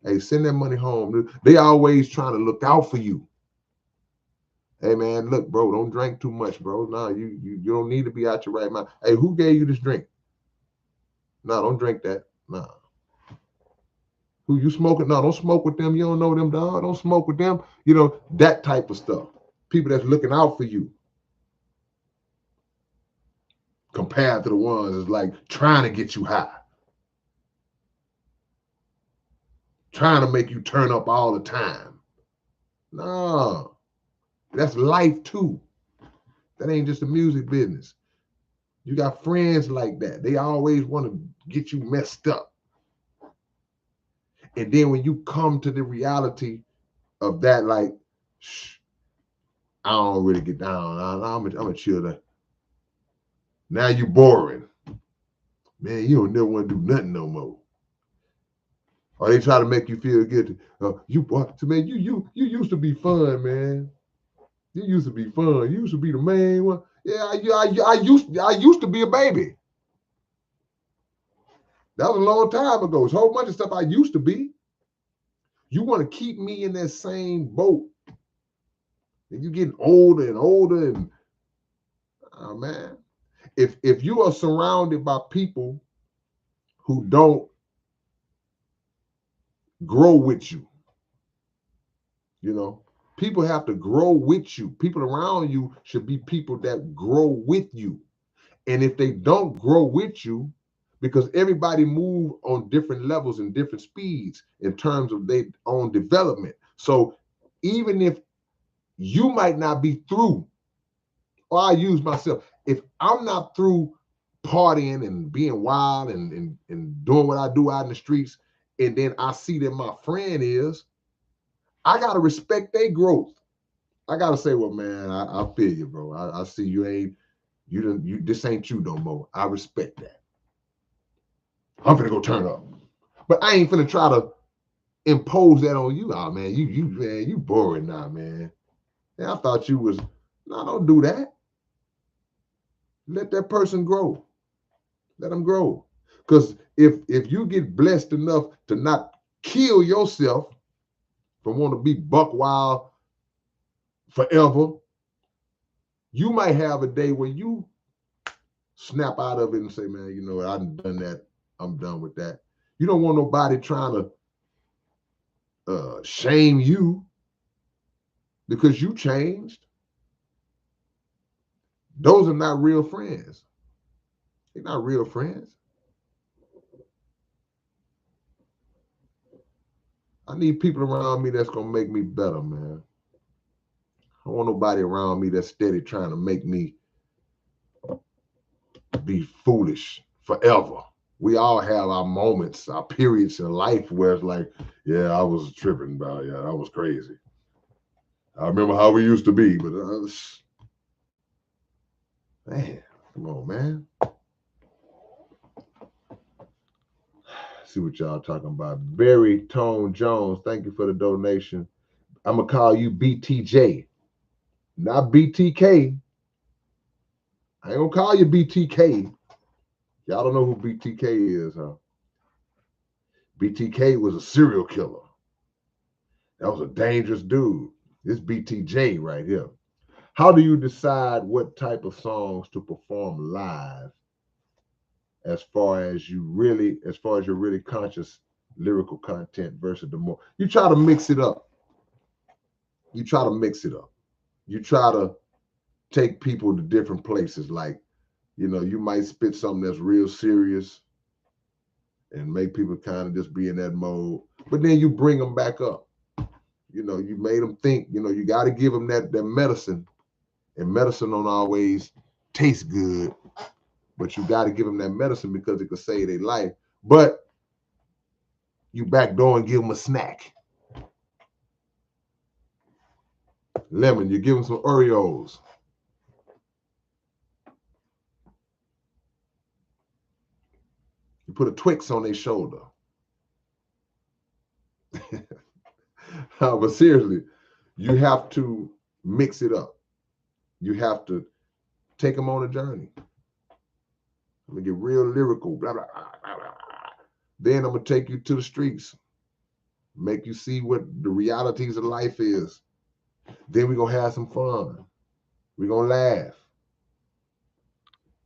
Hey, send that money home. They always trying to look out for you. Hey man, look, bro, don't drink too much, bro. No, you don't need to be out your right mind. Hey, who gave you this drink? No, don't drink that. No. Who you smoking? No, don't smoke with them. You don't know them, dog. Don't smoke with them. You know, that type of stuff. People that's looking out for you, compared to the ones that's like trying to get you high, trying to make you turn up all the time. No, that's life too. That ain't just the music business. You got friends like that. They always want to get you messed up. And then when you come to the reality of that, like, I don't really get down. I'm a chill. Now you boring. Man, you don't never want to do nothing no more. Or they try to make you feel good. Man, you used to be fun, man. You used to be fun. You used to be the main one. Yeah, I used to be a baby. That was a long time ago. There's a whole bunch of stuff I used to be. You want to keep me in that same boat. And you getting older and older, and oh man. If you are surrounded by people who don't grow with you, you know, people have to grow with you. People around you should be people that grow with you. And if they don't grow with you, because everybody move on different levels and different speeds in terms of their own development. So even if you might not be through, or I use myself, if I'm not through partying and being wild and doing what I do out in the streets, and then I see that my friend is, I gotta respect their growth. I gotta say, well, man, I feel you, bro. I see this ain't you no more. I respect that. I'm finna go turn up. But I ain't finna try to impose that on you. Oh man, you boring now, man. And I thought you was, no, don't do that. Let that person grow. Let them grow. Because if you get blessed enough to not kill yourself from want to be buck wild forever, you might have a day where you snap out of it and say, man, you know what, I've done that. I'm done with that. You don't want nobody trying to shame you because you changed. Those are not real friends. They're not real friends. I need people around me that's going to make me better, man. I don't want nobody around me that's steady trying to make me be foolish forever. We all have our moments, our periods in life where it's like, yeah, I was tripping about, yeah, that was crazy. I remember how we used to be, but man, come on, man. see what y'all talking about. Barry Tone Jones, thank you for the donation. I'm gonna call you BTJ, not BTK. I ain't gonna call you BTK. Y'all don't know who BTK is, huh? BTK was a serial killer. That was a dangerous dude. This BTJ right here. How do you decide what type of songs to perform live as far as your really conscious lyrical content versus the more you try to mix it up? You try to mix it up. You try to take people to different places. Like, you might spit something that's real serious and make people kind of just be in that mode. But then you bring them back up. You made them think, you got to give them that medicine. And medicine don't always taste good, but you got to give them that medicine because it could save their life. But you backdoor and give them a snack. Lemon, you give them some Oreos. You put a Twix on their shoulder. But seriously, you have to mix it up. You have to take them on a journey. I'm gonna get real lyrical, blah, blah, blah, blah, blah. Then I'm gonna take you to the streets, make you see what the realities of life is. Then we're gonna have some fun. We're gonna laugh.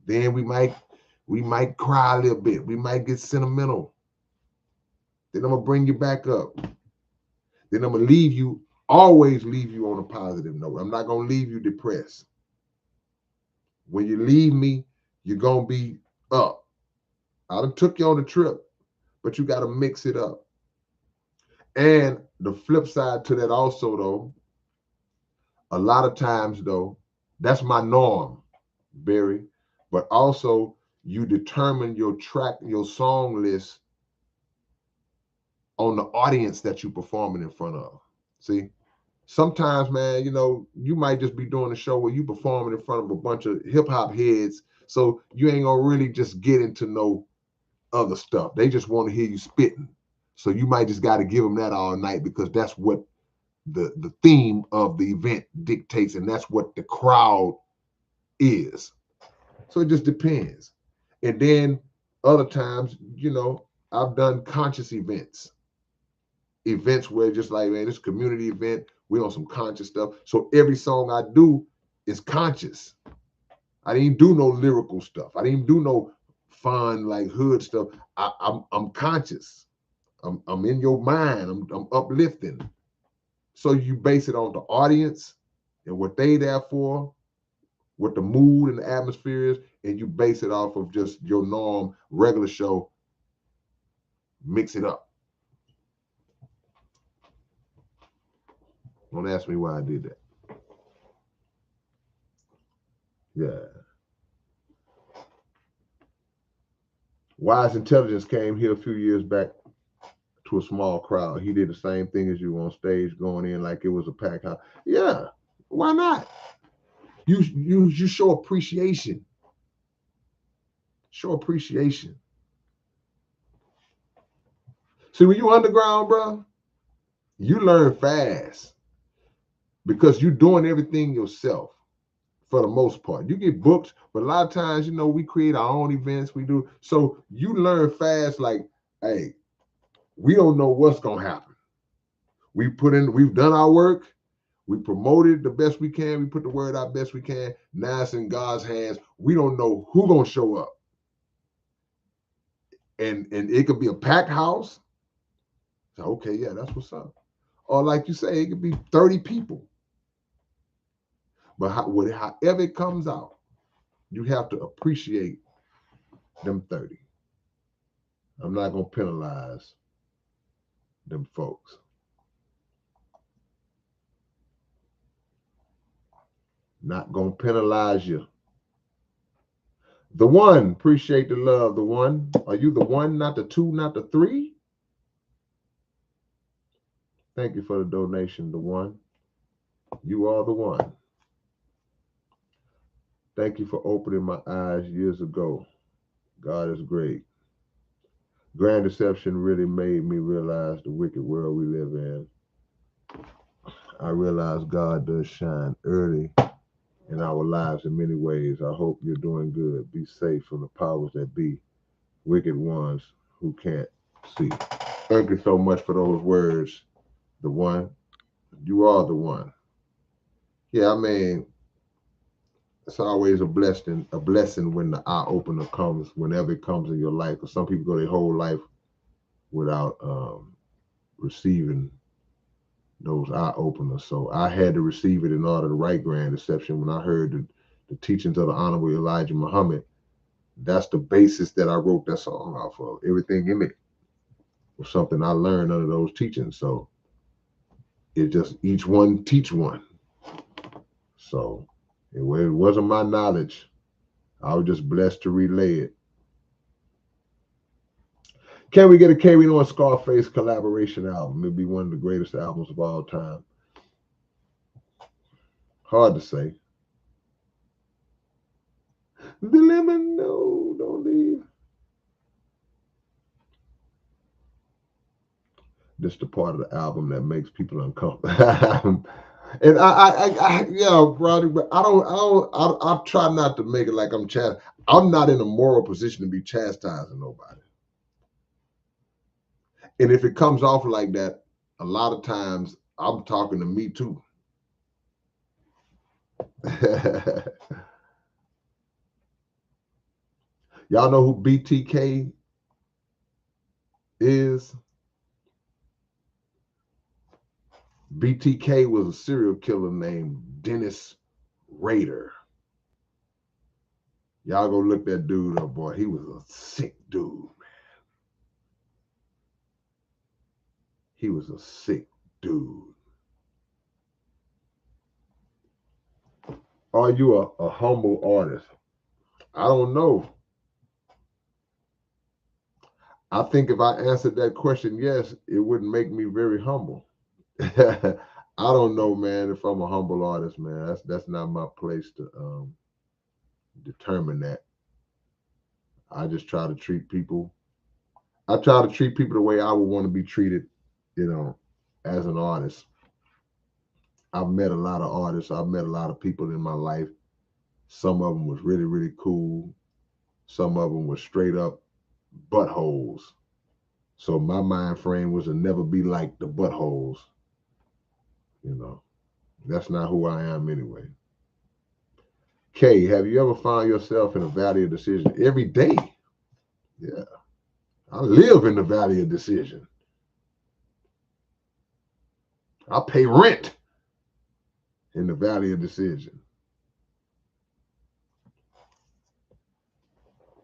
Then we might cry a little bit. We might get sentimental. Then I'm gonna bring you back up. Then I'm gonna always leave you on a positive note. I'm not gonna leave you depressed. When you leave me, you're gonna be up. I done took you on a trip, but you gotta mix it up. And the flip side to that also, though, a lot of times, though, that's my norm, Barry. But also, you determine your song list on the audience that you're performing in front of. See, sometimes, man, you might just be doing a show where you performing in front of a bunch of hip hop heads, so you ain't gonna really just get into no other stuff. They just want to hear you spitting. So you might just got to give them that all night because that's what the theme of the event dictates, and that's what the crowd is. So it just depends. And then other times, I've done conscious events where just like, man, this community event, we on some conscious stuff. So every song I do is conscious. I didn't do no lyrical stuff. I didn't do no fun like hood stuff. I'm conscious. I'm in your mind. I'm uplifting. So you base it on the audience and what they there for, what the mood and the atmosphere is, and you base it off of just your norm, regular show. Mix it up. Don't ask me why I did that. Yeah. Wise Intelligence came here a few years back to a small crowd. He did the same thing as you on stage, going in like it was a packed house. Yeah, why not? You show appreciation. Show appreciation. See, when you underground, bro, you learn fast because you're doing everything yourself for the most part. You get booked, but a lot of times, we create our own events. We do. So you learn fast, like, hey, we don't know what's going to happen. We've done our work. We promoted the best we can. We put the word out best we can. Now it's in God's hands. We don't know who's going to show up. And it could be a packed house. So, okay, yeah, that's what's up. Or like you say, it could be 30 people. But however it comes out, you have to appreciate them 30. I'm not going to penalize them folks. Not going to penalize you. The one, appreciate the love. The one, are you the one, not the two, not the three? Thank you for the donation, the one. You are the one. Thank you for opening my eyes years ago. God is great. Grand Deception really made me realize the wicked world we live in. I realize God does shine early in our lives in many ways. I hope you're doing good. Be safe from the powers that be, wicked ones who can't see. Thank you so much for those words. The one, you are the one. Yeah, I mean, it's always a blessing when the eye opener comes, whenever it comes in your life. Because some people go their whole life without receiving those eye openers. So I had to receive it in order to write Grand Deception. When I heard the teachings of the Honorable Elijah Muhammad, that's the basis that I wrote that song off of. Everything in it was something I learned under those teachings. So it just each one teach one. So it wasn't my knowledge. I was just blessed to relay it. Can we get a K-Rino and Scarface collaboration album? It'd be one of the greatest albums of all time. Hard to say. The lemon, no, don't leave. This is the part of the album that makes people uncomfortable. And yeah, Roddy, but I try not to make it like I'm I'm not in a moral position to be chastising nobody. And if it comes off like that, a lot of times I'm talking to me too. Y'all know who BTK is? BTK was a serial killer named Dennis Rader. Y'all go look that dude up, boy. He was a sick dude, man. He was a sick dude. Are you a humble artist? I don't know. I think if I answered that question, yes, it wouldn't make me very humble. I don't know, man, if I'm a humble artist, man. That's not my place to determine that. I just try to treat people. I try to treat people the way I would want to be treated, as an artist. I've met a lot of artists. I've met a lot of people in my life. Some of them was really, really cool. Some of them were straight up buttholes. So my mind frame was to never be like the buttholes. That's not who I am anyway. Kay, have you ever found yourself in a valley of decision? Every day. Yeah. I live in the valley of decision. I pay rent in the valley of decision.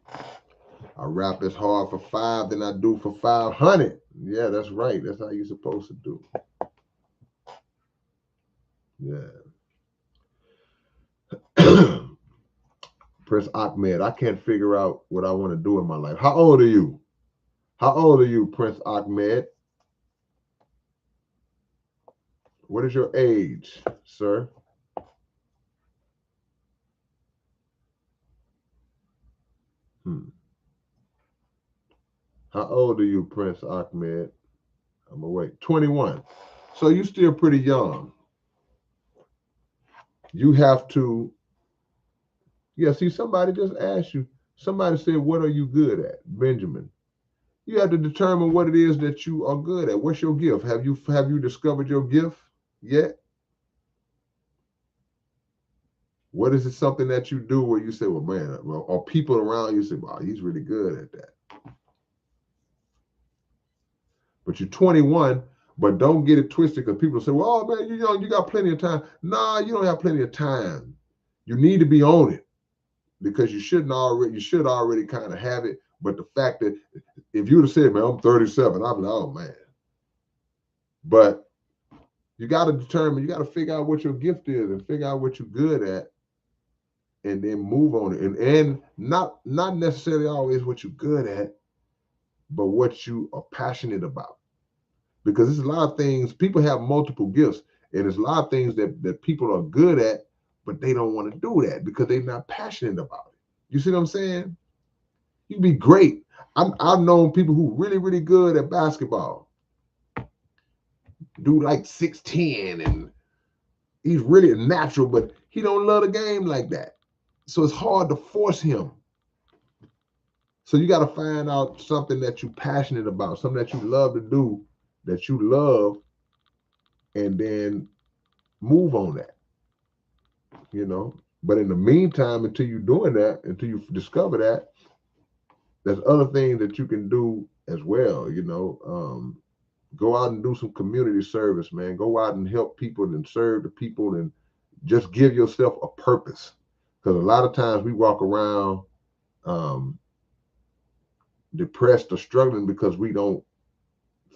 I rap as hard for 5 than I do for 500. Yeah, that's right. That's how you're supposed to do. Yeah. Prince Ahmed, I can't figure out what I want to do in my life. How old are you? How old are you, Prince Ahmed? What is your age, sir? How old are you, Prince Ahmed? I'm awake. 21. So you're still pretty young. You have to, yeah, see, somebody just asked you, somebody said, what are you good at, Benjamin? You have to determine what it is that you are good at. What's your gift? Have you discovered your gift yet? What is it something that you do where you say, well, man, or people around you say, wow, he's really good at that. But you're 21, but don't get it twisted because people say, well, oh, man, you're young, you got plenty of time. Nah, you don't have plenty of time. You need to be on it because you should already kind of have it. But the fact that if you would have said, man, I'm 37, I'd be like, oh, man. But you got to determine, you got to figure out what your gift is and figure out what you're good at and then move on it. And not necessarily always what you're good at, but what you are passionate about. Because there's a lot of things, people have multiple gifts, and there's a lot of things that people are good at, but they don't want to do that because they're not passionate about it. You see what I'm saying? You can be great. I've known people who really, really good at basketball, do like 6'10", and he's really natural, but he don't love the game like that. So it's hard to force him. So you got to find out something that you're passionate about, something that you love to do, that you love, and then move on that, you know. But in the meantime, until you're doing that, until you discover that, there's other things that you can do as well, you know. Go out and do some community service, man. Go out and help people and serve the people and just give yourself a purpose. Because a lot of times we walk around depressed or struggling because we don't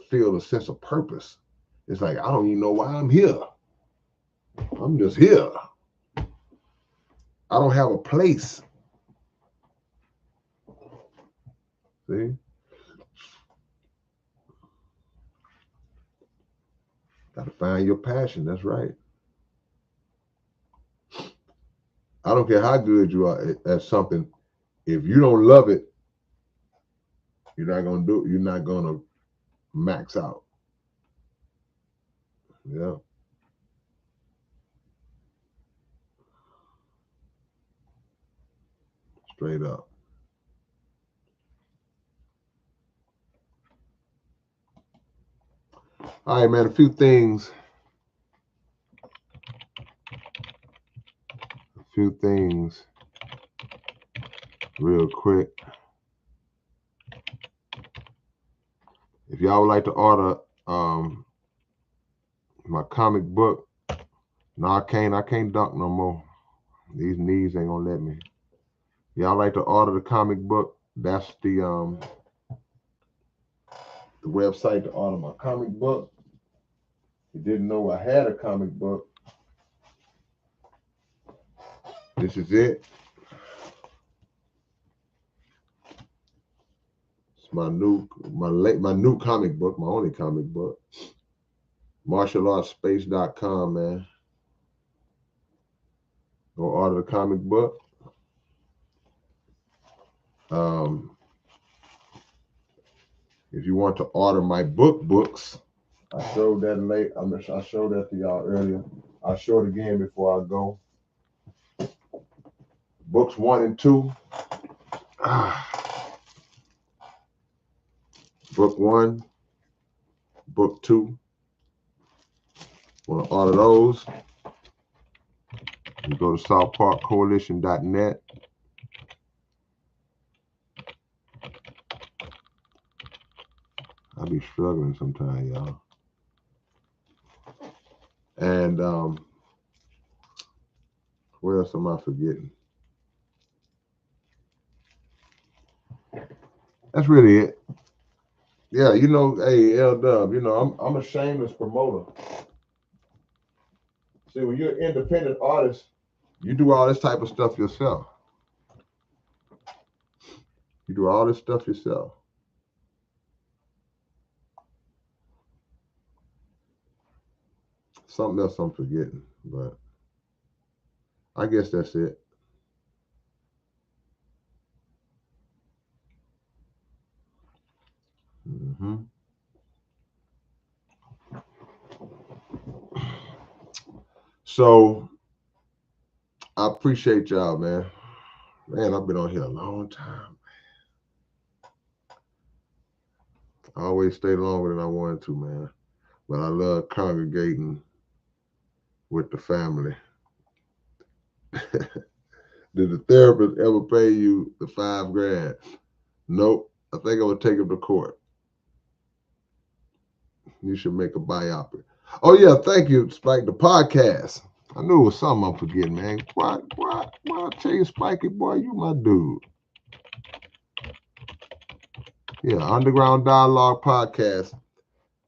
feel a sense of purpose. It's like, I don't even know why I'm here. I'm just here. I don't have a place. See? Got to find your passion. That's right. I don't care how good you are at something. If you don't love it, you're not gonna do it. You're not gonna max out. Yeah. Straight up. All right, man. A few things. Real quick. If y'all would like to order my comic book, no, I can't dunk no more. These knees ain't gonna let me. Y'all like to order the comic book? That's the website to order my comic book. You didn't know I had a comic book. This is it. It's my new comic book, my only comic book. MartialArtsSpace.com, man. Go order the comic book. If you want to order my books, I showed that late. I showed that to y'all earlier. I'll show it again before I go. Books 1 and 2. Book 1, book 2. Want to order those? You go to southparkcoalition.net. I be struggling sometimes, y'all. And what else am I forgetting? That's really it. Yeah, you know, hey, L-Dub, you know, I'm a shameless promoter. See, when you're an independent artist, you do all this type of stuff yourself. You do all this stuff yourself. Something else I'm forgetting, but I guess that's it. Mm-hmm. So I appreciate y'all, man. Man, I've been on here a long time. I always stay longer than I wanted to, man. But I love congregating with the family. Did the therapist ever pay you the $5,000? Nope. I think I'm gonna take him to court. You should make a biopic. Oh yeah, thank you, Spike. The podcast. I knew it was something I'm forgetting, man. Why I tell you, Spikey boy, you my dude. Yeah, Underground Dialogue Podcast.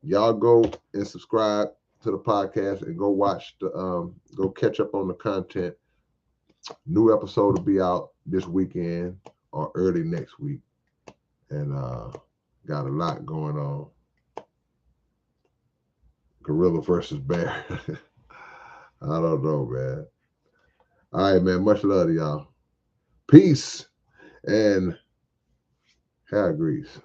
Y'all go and subscribe to the podcast and go watch go catch up on the content. New episode will be out this weekend or early next week. And got a lot going on. Gorilla versus bear. I don't know, man. All right, man. Much love to y'all. Peace and Hair grease.